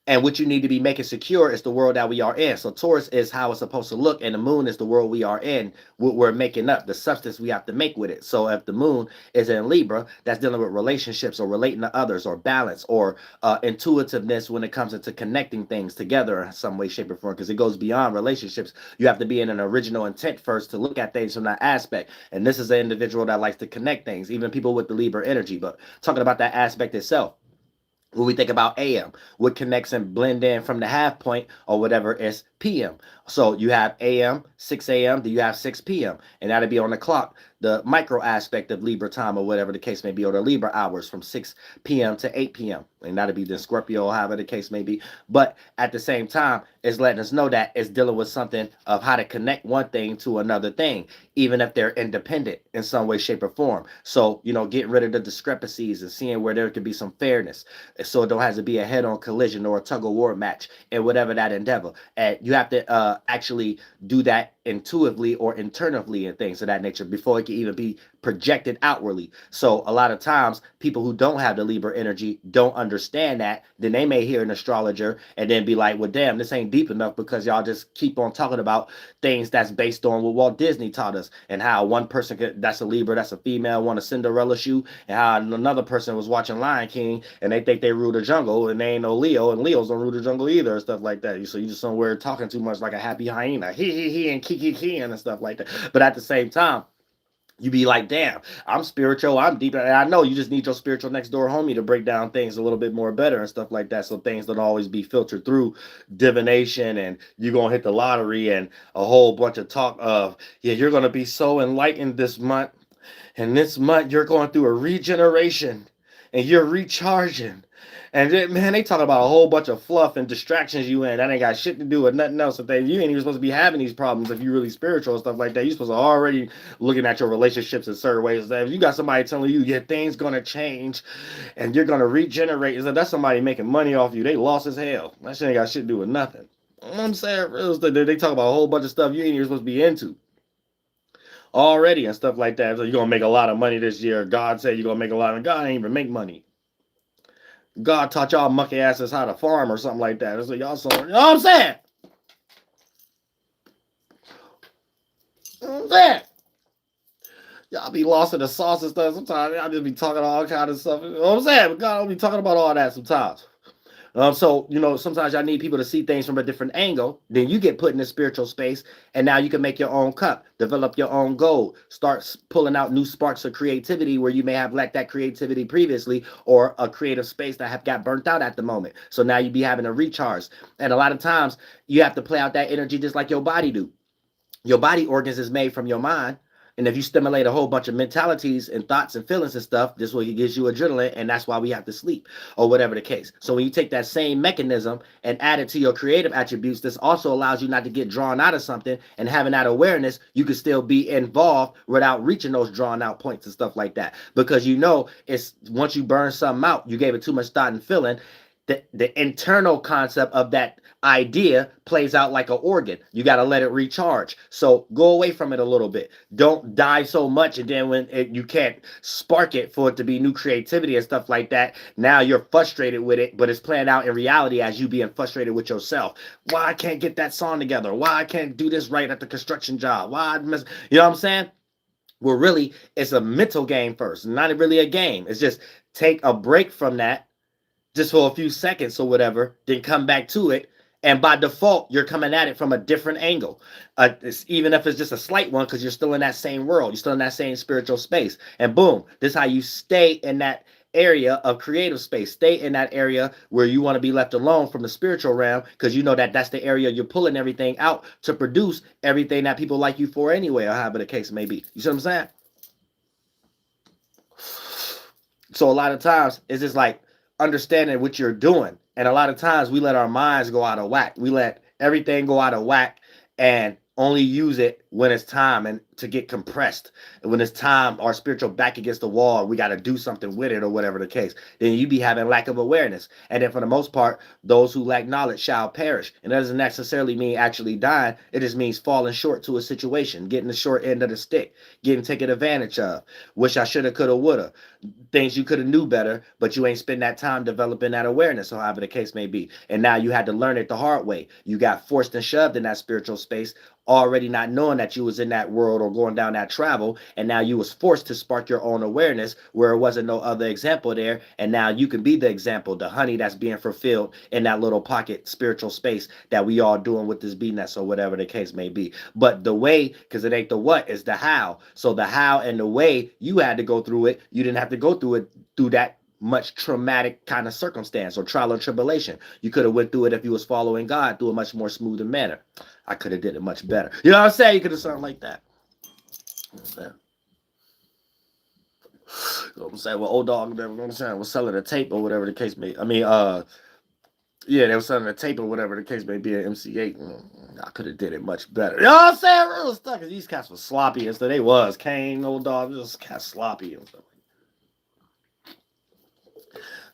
And what you need to be making secure is the world that we are in. So Taurus is how it's supposed to look, and the moon is the world we are in, what we're making up, the substance we have to make with it. So if the moon is in Libra, that's dealing with relationships or relating to others or balance or intuitiveness when it comes into connecting things together in some way, shape, or form, because it goes beyond relationships. You have to be in an original intent first to look at things from that aspect. And this is an individual that likes to connect things, even people with the Libra energy. But talking about that aspect itself, when we think about AM, what connects and blend in from the half point or whatever is PM. So you have AM, 6 a.m., then you have 6 p.m. And that'll be on the clock, the micro aspect of Libra time or whatever the case may be, or the Libra hours from 6 p.m. to 8 p.m. And that'll be the Scorpio, however the case may be. But at the same time, it's letting us know that it's dealing with something of how to connect one thing to another thing, even if they're independent in some way, shape, or form. So, you know, getting rid of the discrepancies and seeing where there could be some fairness, so it don't have to be a head-on collision or a tug-of-war match in whatever that endeavor. And you have to actually do that intuitively or internally and things of that nature before it can even be projected outwardly. So a lot of times people who don't have the Libra energy don't understand that. Then they may hear an astrologer and then be like, well, damn, this ain't deep enough, because y'all just keep on talking about things that's based on what Walt Disney taught us, and how one person that's a Libra, that's a female, won a Cinderella shoe, and how another person was watching Lion King and they think they rule the jungle, and they ain't no Leo, and Leos don't rule the jungle either, and stuff like that. So you just somewhere talking too much like a happy hyena, he and kiki and stuff like that. But at the same time, you be like, damn, I'm spiritual, I'm deep. And I know you just need your spiritual next door homie to break down things a little bit more better and stuff like that. So things don't always be filtered through divination and you're going to hit the lottery and a whole bunch of talk of, yeah, you're going to be so enlightened this month. And this month you're going through a regeneration and you're recharging. And then, man, they talk about a whole bunch of fluff and distractions you in. That ain't got shit to do with nothing else. If you ain't even supposed to be having these problems if you're really spiritual and stuff like that. You're supposed to already looking at your relationships in certain ways. If you got somebody telling you, yeah, things gonna change and you're gonna regenerate, that's somebody making money off you. They lost as hell. That shit ain't got shit to do with nothing. You know what I'm saying? They talk about a whole bunch of stuff you ain't even supposed to be into already and stuff like that. So you're gonna make a lot of money this year. God said you're gonna make a lot of. God ain't even make money. God taught y'all monkey asses how to farm or something like that. So y'all saw, you know what I'm saying? You know what I'm saying? Y'all be lost in the sauce and stuff sometimes. Y'all just be talking all kind of stuff. You know what I'm saying? But God don't be talking about all that sometimes. So, you know, sometimes y'all need people to see things from a different angle. Then you get put in a spiritual space, and now you can make your own cup, develop your own gold, start pulling out new sparks of creativity where you may have lacked that creativity previously, or a creative space that have got burnt out at the moment. So now you be having a recharge. And a lot of times you have to play out that energy just like your body do. Your body organs is made from your mind. And if you stimulate a whole bunch of mentalities and thoughts and feelings and stuff, this way it gives you adrenaline, and that's why we have to sleep, or whatever the case. So when you take that same mechanism and add it to your creative attributes, this also allows you not to get drawn out of something, and having that awareness, you can still be involved without reaching those drawn out points and stuff like that. Because you know, it's once you burn something out, you gave it too much thought and feeling, the internal concept of that idea plays out like an organ. You got to let it recharge. So go away from it a little bit. Don't dive so much, and then when you can't spark it for it to be new creativity and stuff like that, now you're frustrated with it, but it's playing out in reality as you being frustrated with yourself. Why I can't get that song together? Why I can't do this right at the construction job? Why I miss, you know what I'm saying? Well, really, it's a mental game first, not really a game. It's just take a break from that just for a few seconds or whatever, then come back to it. And by default, you're coming at it from a different angle. Even if it's just a slight one, because you're still in that same world. You're still in that same spiritual space. And boom, this is how you stay in that area of creative space. Stay in that area where you want to be left alone from the spiritual realm, because you know that that's the area you're pulling everything out to produce everything that people like you for anyway, or however the case may be. You see what I'm saying? So a lot of times, it's just like, understanding what you're doing. And a lot of times we let our minds go out of whack. We let everything go out of whack and only use it when it's time and to get compressed. And when it's time, our spiritual back against the wall, we got to do something with it or whatever the case. Then you be having lack of awareness. And then for the most part, those who lack knowledge shall perish. And that doesn't necessarily mean actually dying. It just means falling short to a situation, getting the short end of the stick, getting taken advantage of. Wish I shoulda, coulda, woulda. Things you could have knew better, but you ain't spend that time developing that awareness, or however the case may be. And now you had to learn it the hard way. You got forced and shoved in that spiritual space, already not knowing that you was in that world or going down that travel, and now you was forced to spark your own awareness where it wasn't no other example there, and now you can be the example, the honey that's being fulfilled in that little pocket spiritual space that we all doing with this B-ness or whatever the case may be. But the way, because it ain't the what, it's the how. So the how and the way, you had to go through it. You didn't have to go through it through that much traumatic kind of circumstance or trial or tribulation. You could have went through it if you was following God through a much more smoother manner. I could have did it much better. You know what I'm saying? You could have something like that. You know what I'm saying? Well, old dog, you know what I'm saying, was selling a tape or whatever the case may be. I mean, yeah, they were selling a tape or whatever the case may be at MC8. I could have did it much better. You know what I'm saying? Real stuff, because these cats were sloppy and stuff. They was. Kane, old dog, just cats sloppy and stuff.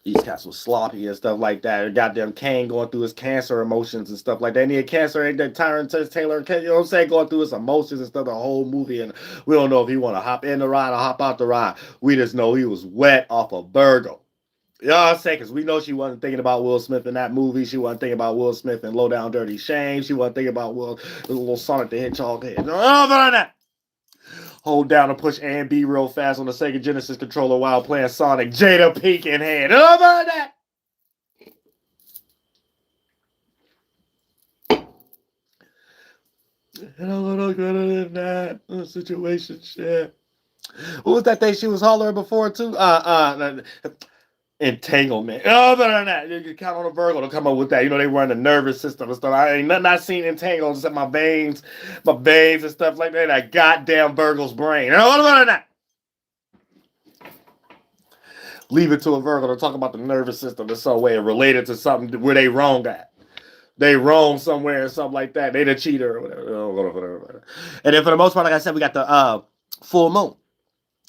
These cats was sloppy and stuff like that. Goddamn Kane going through his cancer emotions and stuff like that. And he had cancer, ain't that Tyron Taylor, you know what I'm saying, going through his emotions and stuff the whole movie. And we don't know if he want to hop in the ride or hop out the ride. We just know he was wet off a burger. You know what I'm saying? Because we know she wasn't thinking about Will Smith in that movie. She wasn't thinking about Will Smith in Low Down Dirty Shame. She wasn't thinking about little Sonic the Hedgehog head. No, other than that. Hold down and push A and B real fast on the Sega Genesis controller while playing Sonic. Jada Pinkett head. Other than that. And a little better than that. Situation shit. What was that thing she was hollering before too? Entanglement. Other than that, you count on a Virgo to come up with that. You know, they run the nervous system and stuff. I ain't nothing I seen entangled except my veins and stuff like that. That goddamn Virgo's brain. Other than that. Leave it to a Virgo to talk about the nervous system in some way related to something where they wrong at. They wrong somewhere or something like that. They the cheater or whatever. And then for the most part, like I said, we got the full moon.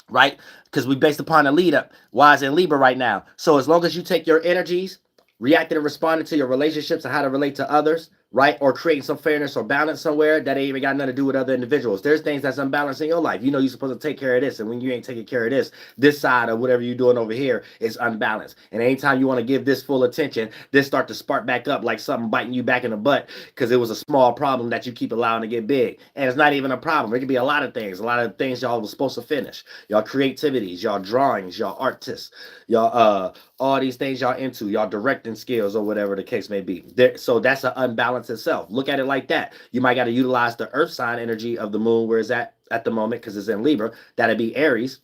Right? Because we based upon a lead up. Why is in Libra right now? So as long as you take your energies, reacting and responding to your relationships and how to relate to others, right? Or creating some fairness or balance somewhere that ain't even got nothing to do with other individuals. There's things that's unbalanced in your life. You know you're supposed to take care of this, and when you ain't taking care of this side of whatever you're doing over here is unbalanced. And anytime you want to give this full attention, this start to spark back up like something biting you back in the butt because it was a small problem that you keep allowing to get big. And it's not even a problem. It could be a lot of things y'all was supposed to finish. Y'all creativities, y'all drawings, y'all artists, y'all all these things y'all into, y'all directing skills or whatever the case may be. So that's an unbalance itself. Look at it like that. You might got to utilize the earth sign energy of the moon where it's at the moment because it's in Libra. That'd be Aries,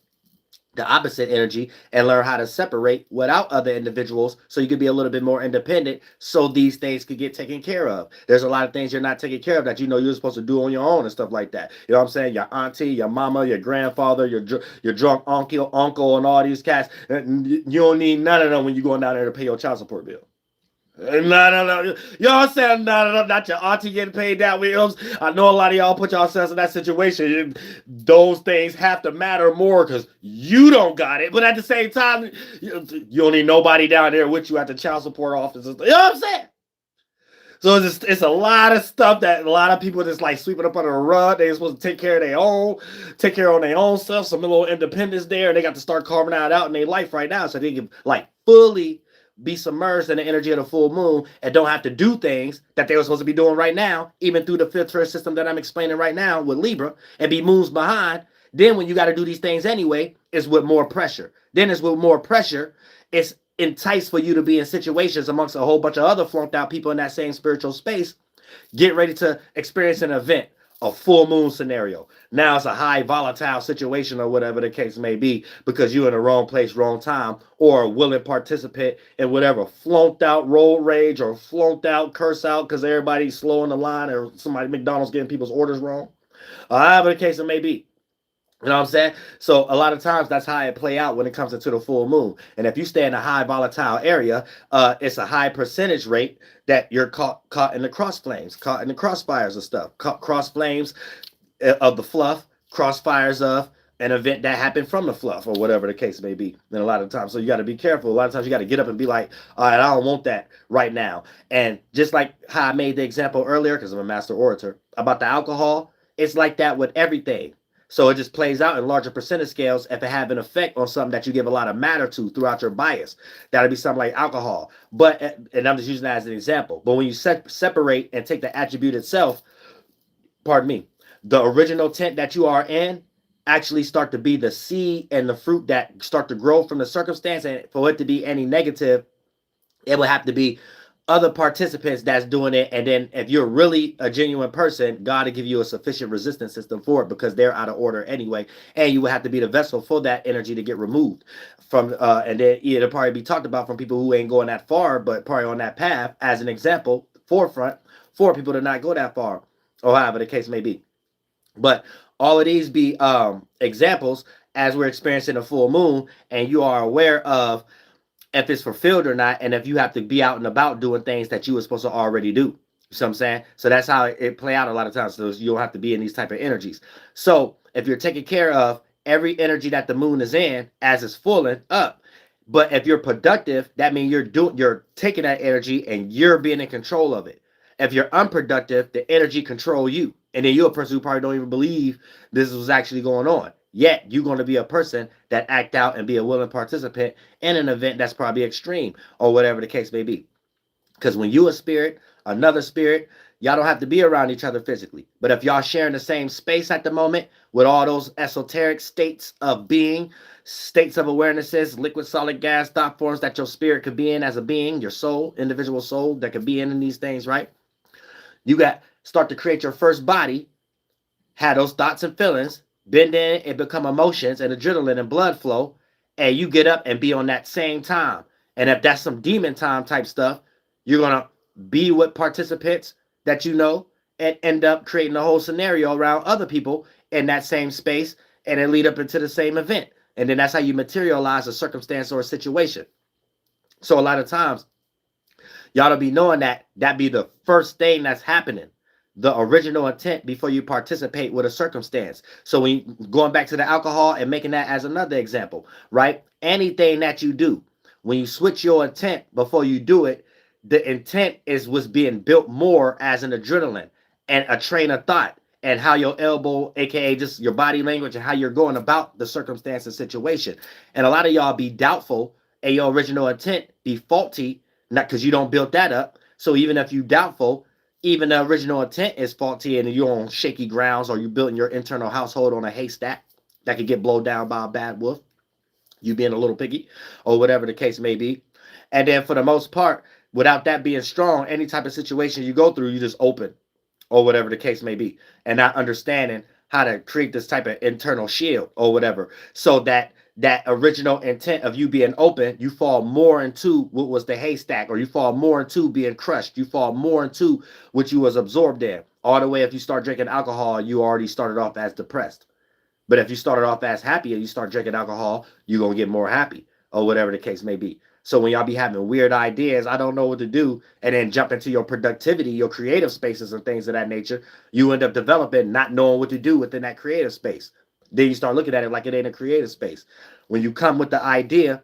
the opposite energy, and learn how to separate without other individuals so you could be a little bit more independent so these things could get taken care of. There's a lot of things you're not taking care of that you know you're supposed to do on your own and stuff like that. You know what I'm saying? Your auntie, your mama, your grandfather, your drunk uncle, and all these cats. You don't need none of them when you're going down there to pay your child support bill. No. Y'all saying no, not your auntie getting paid that way. I know a lot of y'all put yourselves in that situation. Those things have to matter more because you don't got it. But at the same time, you don't need nobody down there with you at the child support office. You know what I'm saying? So it's a lot of stuff that a lot of people just like sweeping up under the rug. They're supposed to take care of their own, take care of their own stuff. Some little independence there. And they got to start carving that out in their life right now so they can like fully be submerged in the energy of the full moon and don't have to do things that they were supposed to be doing right now, even through the filter system that I'm explaining right now with Libra, and be moons behind. Then when you got to do these things anyway, it's with more pressure. Then it's with more pressure. It's enticed for you to be in situations amongst a whole bunch of other flunked out people in that same spiritual space, get ready to experience an event, a full moon scenario. Now it's a high volatile situation or whatever the case may be because you're in the wrong place, wrong time, or a willing participant in whatever flunked out road rage or flunked out curse out because everybody's slow in the line or somebody McDonald's getting people's orders wrong. However the case it may be. You know what I'm saying? So a lot of times that's how it play out when it comes into the full moon. And if you stay in a high volatile area, it's a high percentage rate that you're caught in the cross flames, caught in the crossfires of stuff, cross flames of the fluff, crossfires of an event that happened from the fluff or whatever the case may be. And a lot of times, so you got to be careful. A lot of times you got to get up and be like, all right, I don't want that right now. And just like how I made the example earlier, because I'm a master orator, about the alcohol, it's like that with everything. So it just plays out in larger percentage scales if it have an effect on something that you give a lot of matter to throughout your bias. That'll be something like alcohol. But, and I'm just using that as an example. But when you separate and take the attribute itself, pardon me, the original tent that you are in actually start to be the seed and the fruit that start to grow from the circumstance. And for it to be any negative, it would have to be other participants that's doing it. And then if you're really a genuine person, God will give you a sufficient resistance system for it because they're out of order anyway. And you would have to be the vessel for that energy to get removed from, and then it'll probably be talked about from people who ain't going that far, but probably on that path as an example, forefront for people to not go that far or however the case may be. But all of these be examples as we're experiencing a full moon and you are aware of if it's fulfilled or not, and if you have to be out and about doing things that you were supposed to already do. You see what I'm saying? So that's how it play out a lot of times. So you don't have to be in these type of energies. So if you're taking care of every energy that the moon is in as it's fulling up, but if you're productive, that means you're taking that energy and you're being in control of it. If you're unproductive, the energy control you. And then you're a person who probably don't even believe this was actually going on. Yet you're going to be a person that act out and be a willing participant in an event that's probably extreme or whatever the case may be. Because when you a spirit, another spirit, y'all don't have to be around each other physically. But if y'all sharing the same space at the moment with all those esoteric states of being, states of awarenesses, liquid, solid, gas, thought forms that your spirit could be in as a being, your soul, individual soul that could be in these things, right? You got start to create your first body, have those thoughts and feelings, bend in and become emotions and adrenaline and blood flow, and you get up and be on that same time. And if that's some demon time type stuff, you're going to be with participants that you know and end up creating a whole scenario around other people in that same space and then lead up into the same event. And then that's how you materialize a circumstance or a situation. So a lot of times, y'all to be knowing that be the first thing that's happening. The original intent before you participate with a circumstance. So when you, going back to the alcohol and making that as another example, right? Anything that you do, when you switch your intent before you do it, the intent is what's being built more as an adrenaline and a train of thought, and how your elbow, aka just your body language, and how you're going about the circumstance and situation. And a lot of y'all be doubtful, and your original intent be faulty, not because you don't build that up. So even if you doubtful, even the original intent is faulty, and you're on shaky grounds, or you building your internal household on a haystack that could get blown down by a bad wolf, you being a little piggy, or whatever the case may be. And then for the most part, without that being strong, any type of situation you go through, you just open, or whatever the case may be, and not understanding how to create this type of internal shield or whatever, so that that original intent of you being open, you fall more into what was the haystack, or you fall more into being crushed, you fall more into what you was absorbed in. All the way, if you start drinking alcohol, you already started off as depressed. But if you started off as happy and you start drinking alcohol, you're going to get more happy, or whatever the case may be. So when y'all be having weird ideas, I don't know what to do, and then jump into your productivity, your creative spaces and things of that nature, you end up developing not knowing what to do within that creative space. Then you start looking at it like it ain't a creative space. When you come with the idea,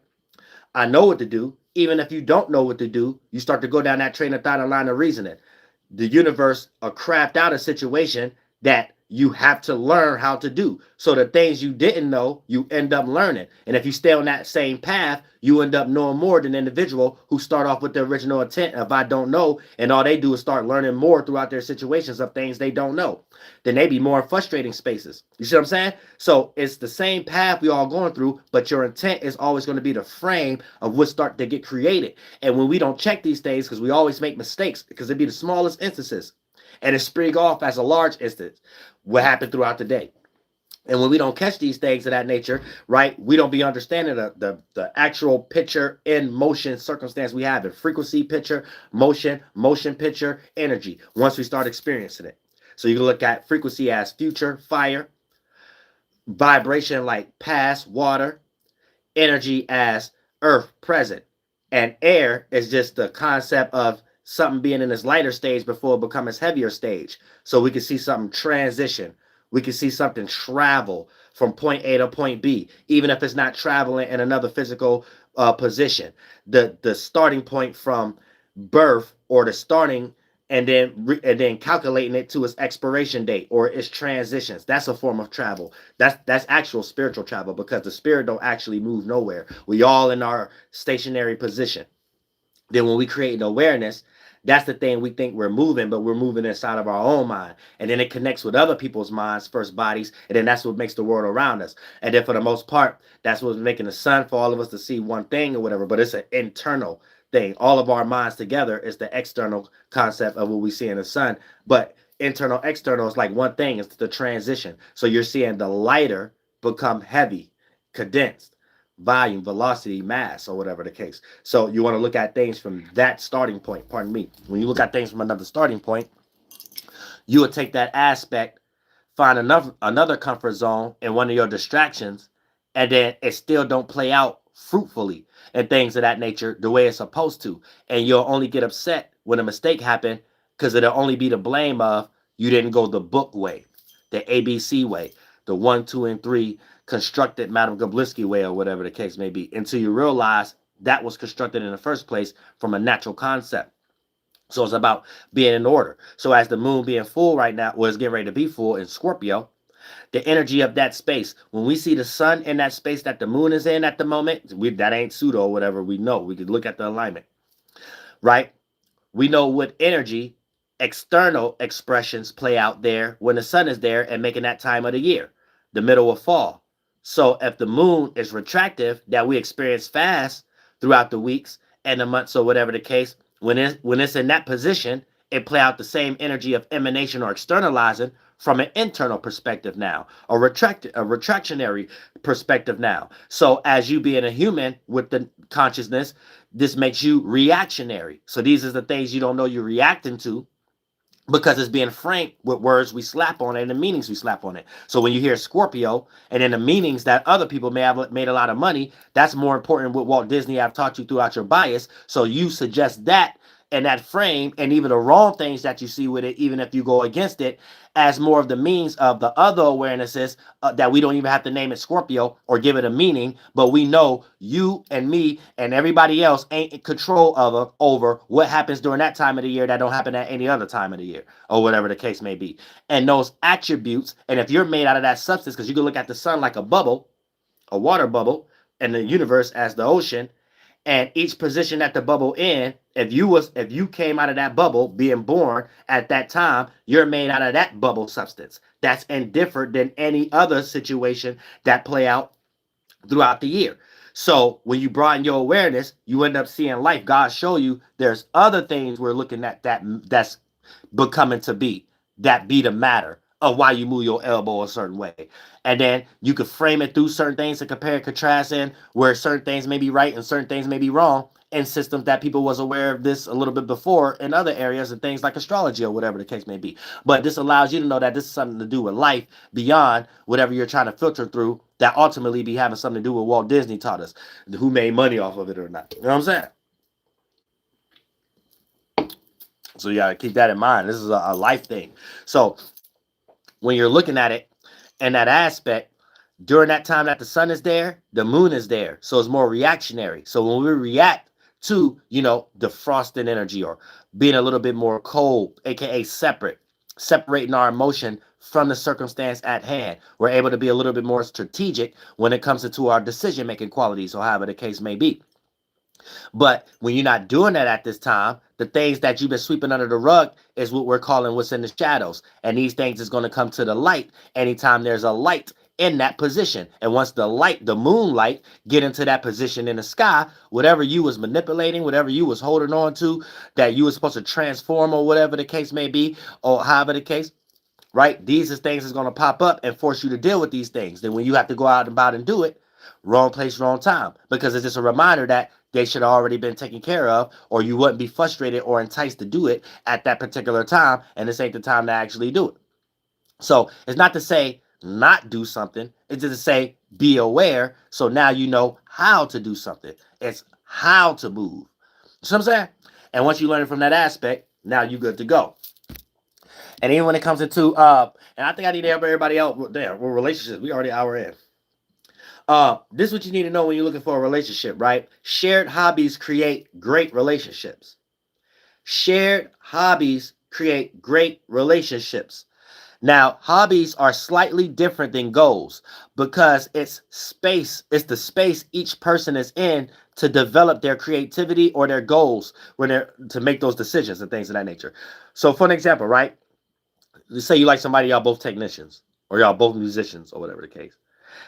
I know what to do. Even if you don't know what to do, you start to go down that train of thought and line of reasoning. The universe will craft out a situation that you have to learn how to do. So the things you didn't know, you end up learning. And if you stay on that same path, you end up knowing more than an individual who start off with the original intent of I don't know, and all they do is start learning more throughout their situations of things they don't know. Then they be more frustrating spaces. You see what I'm saying? So it's the same path we all going through, but your intent is always going to be the frame of what start to get created. And when we don't check these things, because we always make mistakes, because it'd be the smallest instances, and it spring off as a large instance, what happened throughout the day. And when we don't catch these things of that nature, right, we don't be understanding the actual picture in motion circumstance we have in frequency picture, motion picture, energy, once we start experiencing it. So you can look at frequency as future, fire, vibration like past, water, energy as earth, present, and air is just the concept of something being in its lighter stage before it becomes its heavier stage. So we can see something transition. We can see something travel from point A to point B, even if it's not traveling in another physical position. The starting point from birth, or the starting and then calculating it to its expiration date or its transitions. That's a form of travel. That's actual spiritual travel, because the spirit don't actually move nowhere. We all in our stationary position. Then when we create an awareness, that's the thing, we think we're moving, but we're moving inside of our own mind. And then it connects with other people's minds, first bodies, and then that's what makes the world around us. And then for the most part, that's what's making the sun for all of us to see one thing or whatever, but it's an internal thing. All of our minds together is the external concept of what we see in the sun. But internal, external is like one thing, it's the transition. So you're seeing the lighter become heavy, condensed. Volume, velocity, mass, or whatever the case. So you want to look at things from that starting point. Pardon me. When you look at things from another starting point, you will take that aspect, find another comfort zone in one of your distractions, and then it still don't play out fruitfully and things of that nature the way it's supposed to. And you'll only get upset when a mistake happened, because it'll only be the blame of you didn't go the book way, the ABC way, the 1, 2, and 3 constructed Madame Blavatsky way, or whatever the case may be, until you realize that was constructed in the first place from a natural concept. So it's about being in order. So as the moon being full right now, or is getting ready to be full in Scorpio, the energy of that space, when we see the sun in that space that the moon is in at the moment, that ain't pseudo or whatever, we know. We could look at the alignment, right? We know what energy external expressions play out there when the sun is there and making that time of the year, the middle of fall. So if the moon is retractive, that we experience fast throughout the weeks and the months or whatever the case, when it's in that position, it play out the same energy of emanation or externalizing from an internal perspective now, a retractionary perspective now. So as you being a human with the consciousness, this makes you reactionary. So these are the things you don't know you're reacting to, because it's being framed with words we slap on it and the meanings we slap on it. So when you hear Scorpio and then the meanings that other people may have made a lot of money, that's more important what Walt Disney have taught you throughout your bias. So you suggest that and that frame, and even the wrong things that you see with it, even if you go against it, as more of the means of the other awarenesses that we don't even have to name it Scorpio or give it a meaning, but we know you and me and everybody else ain't in control of over what happens during that time of the year that don't happen at any other time of the year, or whatever the case may be. And those attributes, and if you're made out of that substance, because you can look at the sun like a bubble, a water bubble, and the universe as the ocean, and each position that the bubble in, if you came out of that bubble being born at that time, you're made out of that bubble substance. That's indifferent than any other situation that play out throughout the year. So when you broaden your awareness, you end up seeing life. God show you there's other things we're looking at that's becoming to be, that be the matter of why you move your elbow a certain way. And then you could frame it through certain things and compare and contrast in where certain things may be right and certain things may be wrong in systems that people was aware of this a little bit before in other areas and things like astrology or whatever the case may be. But this allows you to know that this is something to do with life beyond whatever you're trying to filter through, that ultimately be having something to do with Walt Disney taught us, who made money off of it or not. You know what I'm saying? So you got to keep that in mind. This is a life thing. So when you're looking at it in that aspect, during that time that the sun is there, the moon is there. So it's more reactionary. So when we react to, defrosting energy or being a little bit more cold, aka separating our emotion from the circumstance at hand, we're able to be a little bit more strategic when it comes to our decision-making qualities, or however the case may be. But when you're not doing that at this time, the things that you've been sweeping under the rug is what we're calling what's in the shadows. And these things is going to come to the light anytime there's a light in that position. And once the moonlight get into that position in the sky, whatever you was manipulating, whatever you was holding on to, that you was supposed to transform or whatever the case may be, or however the case, right? These is things that's going to pop up and force you to deal with these things. Then when you have to go out and about and do it, wrong place, wrong time, because it's just a reminder that they should have already been taken care of, or you wouldn't be frustrated or enticed to do it at that particular time, and this ain't the time to actually do it. So it's not to say not do something, it's just to say be aware, so now you know how to do something. It's how to move. You know what I'm saying? And once you learn it from that aspect, now you're good to go. And even when it comes into, and I think I need to help everybody out there with relationships. We already an hour in. This is what you need to know when you're looking for a relationship, right? Shared hobbies create great relationships. Shared hobbies create great relationships. Now, hobbies are slightly different than goals because it's the space each person is in to develop their creativity or their goals when they're to make those decisions and things of that nature. So for an example, right? Let's say you like somebody, y'all both technicians, or y'all both musicians, or whatever the case.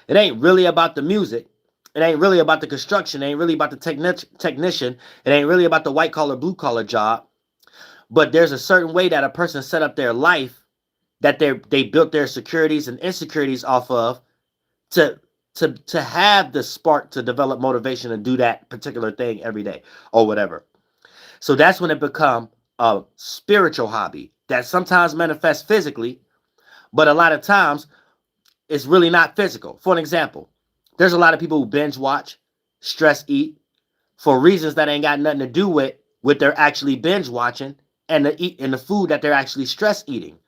It ain't really about the music. It ain't really about the construction. It ain't really about the technician. It ain't really about the white collar, blue collar job. But there's a certain way that a person set up their life that they built their securities and insecurities off of to have the spark to develop motivation and do that particular thing every day or whatever. So that's when it become a spiritual hobby that sometimes manifests physically, but a lot of times it's really not physical. For an example, there's a lot of people who binge watch, stress eat for reasons that ain't got nothing to do with what they're actually binge watching and the food that they're actually stress eating.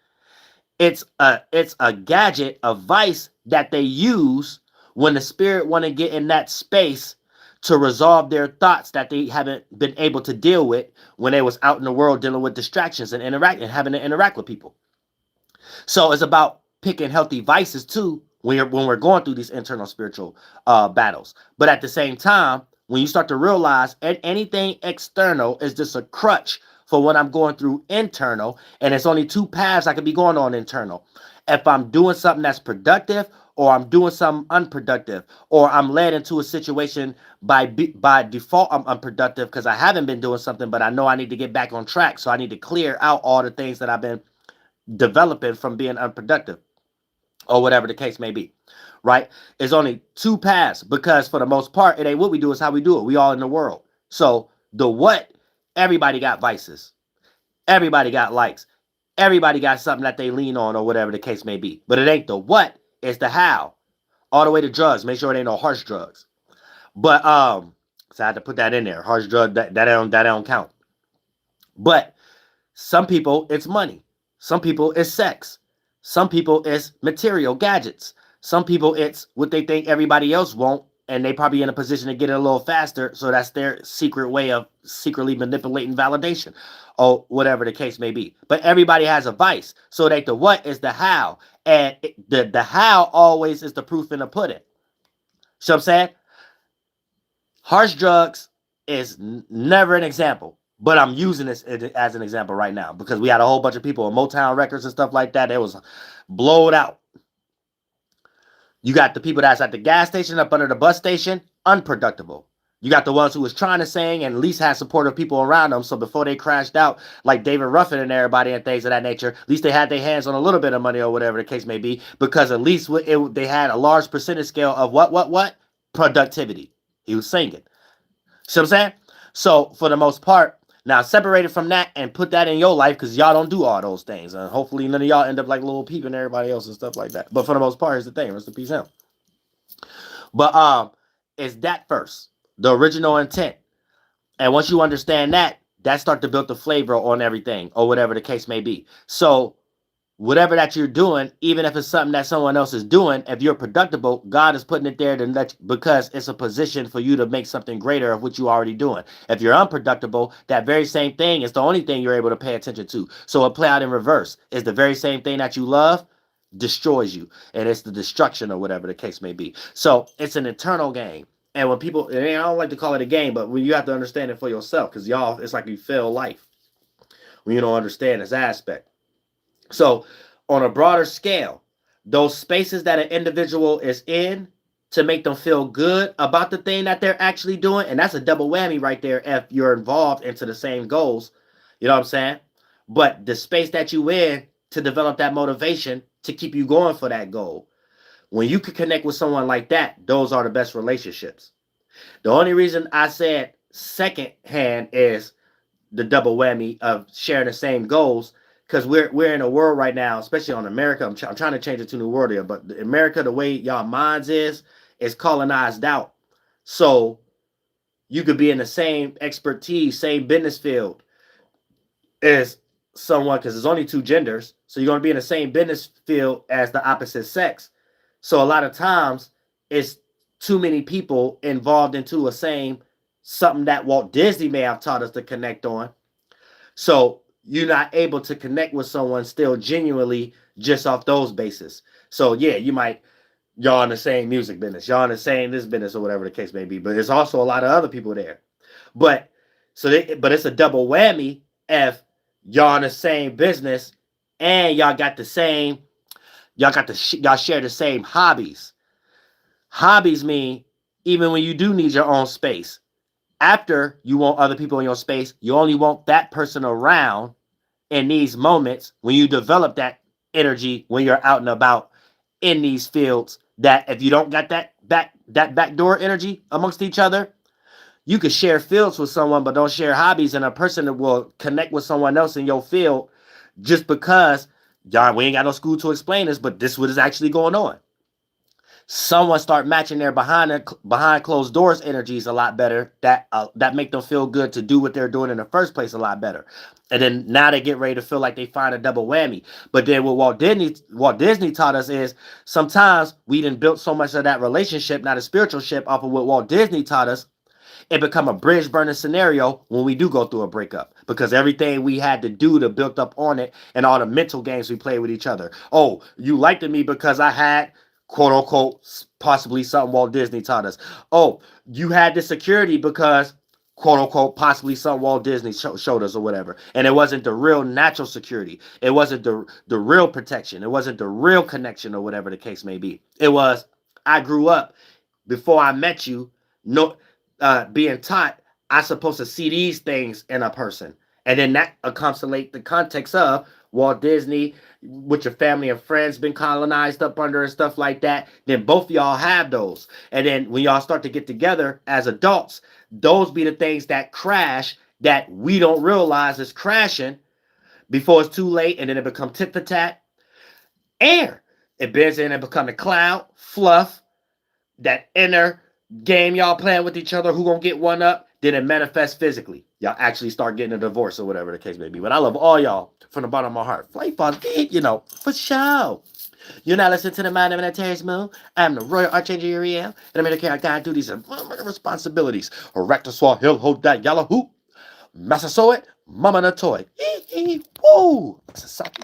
It's a gadget, a vice that they use when the spirit want to get in that space to resolve their thoughts that they haven't been able to deal with when they was out in the world dealing with distractions and having to interact with people. So it's about picking healthy vices too when we're going through these internal spiritual battles. But at the same time, when you start to realize anything external is just a crutch for what I'm going through internal, and it's only two paths I could be going on internal. If I'm doing something that's productive, or I'm doing something unproductive, or I'm led into a situation by default I'm unproductive because I haven't been doing something, but I know I need to get back on track. So I need to clear out all the things that I've been developing from being unproductive, or whatever the case may be, right? It's only two paths because for the most part, it ain't what we do, it's how we do it. We all in the world. So the what, everybody got vices. Everybody got likes. Everybody got something that they lean on or whatever the case may be. But it ain't the what, it's the how. All the way to drugs. Make sure it ain't no harsh drugs. But so I had to put that in there. Harsh drug, that don't count. But some people, it's money. Some people, it's sex. Some people, it's material gadgets. Some people, it's what they think everybody else won't, and they probably in a position to get it a little faster, so that's their secret way of secretly manipulating validation, or whatever the case may be. But everybody has a vice, so that the what is the how, and the how always is the proof in the pudding. So I'm saying, harsh drugs is never an example, but I'm using this as an example right now because we had a whole bunch of people on Motown records and stuff like that. It was blowed out. You got the people that's at the gas station, up under the bus station, unproductible. You got the ones who was trying to sing and at least had supportive people around them. So before they crashed out, like David Ruffin and everybody and things of that nature, at least they had their hands on a little bit of money or whatever the case may be, because at least they had a large percentage scale of what? Productivity. He was singing. See what I'm saying? So for the most part, now separate it from that and put that in your life, because y'all don't do all those things. And hopefully none of y'all end up like Lil Peep and everybody else and stuff like that. But for the most part, here's the thing. Rest in peace, him. But it's that first, the original intent. And once you understand that, that start to build the flavor on everything or whatever the case may be. So whatever that you're doing, even if it's something that someone else is doing, if you're productible, God is putting it there to let you, because it's a position for you to make something greater of what you're already doing. If you're unproductible, that very same thing is the only thing you're able to pay attention to. So it play out in reverse. It's the very same thing that you love destroys you, and it's the destruction or whatever the case may be. So it's an eternal game. And when people, and I don't like to call it a game, but when you have to understand it for yourself, because y'all, it's like you fail life when you don't understand this aspect. So on a broader scale, those spaces that an individual is in to make them feel good about the thing that they're actually doing, and that's a double whammy right there if you're involved into the same goals, you know what I'm saying? But the space that you in to develop that motivation to keep you going for that goal, when you can connect with someone like that, those are the best relationships. The only reason I said second hand is the double whammy of sharing the same goals, because we're in a world right now, especially on America. I'm trying to change it to New WURLDIAH, but America, the way y'all minds is colonized out. So you could be in the same expertise, same business field as someone, because there's only two genders. So you're going to be in the same business field as the opposite sex. So a lot of times it's too many people involved into a same something that Walt Disney may have taught us to connect on. So you're not able to connect with someone still genuinely just off those bases. So yeah, y'all in the same music business, y'all in the same this business or whatever the case may be, but there's also a lot of other people there. But it's a double whammy if y'all in the same business and y'all share the same hobbies. Hobbies mean even when you do need your own space, after you want other people in your space, you only want that person around in these moments when you develop that energy when you're out and about in these fields, that if you don't got that backdoor energy amongst each other, you could share fields with someone but don't share hobbies, and a person that will connect with someone else in your field just because, y'all, we ain't got no school to explain this, but this is what is actually going on. Someone start matching their behind closed doors energies a lot better, that make them feel good to do what they're doing in the first place a lot better. And then now they get ready to feel like they find a double whammy. But then what Walt Disney taught us is sometimes we done built so much of that relationship, not a spiritual ship, off of what Walt Disney taught us, it become a bridge burning scenario when we do go through a breakup, because everything we had to do to build up on it and all the mental games we played with each other. Oh, you liked me because I had, quote unquote, possibly something Walt Disney taught us. Oh, you had this security because, quote unquote, possibly something Walt Disney showed us or whatever. And it wasn't the real natural security. It wasn't the real protection. It wasn't the real connection or whatever the case may be. It was, I grew up before I met you, being taught I'm supposed to see these things in a person. And then that encapsulate the context of Walt Disney, with your family and friends been colonized up under and stuff like that. Then both of y'all have those. And then when y'all start to get together as adults, those be the things that crash that we don't realize is crashing before it's too late. And then it become tit for tat. Air. It bends in and become the cloud, fluff, that inner game y'all playing with each other, who gonna get one up, Then it manifests physically. Y'all actually start getting a divorce or whatever the case may be. But I love all y'all from the bottom of my heart. Play fun, you know, for sure. You're not listening to the Mind of an Terrorist Moon. I'm the Royal Archangel Uriel, and I'm here to carry out God duties and responsibilities. Erector Swah Hill Hold That Yellow Hoop. Massasoit, Mama na Toy. Woo! Sasaki.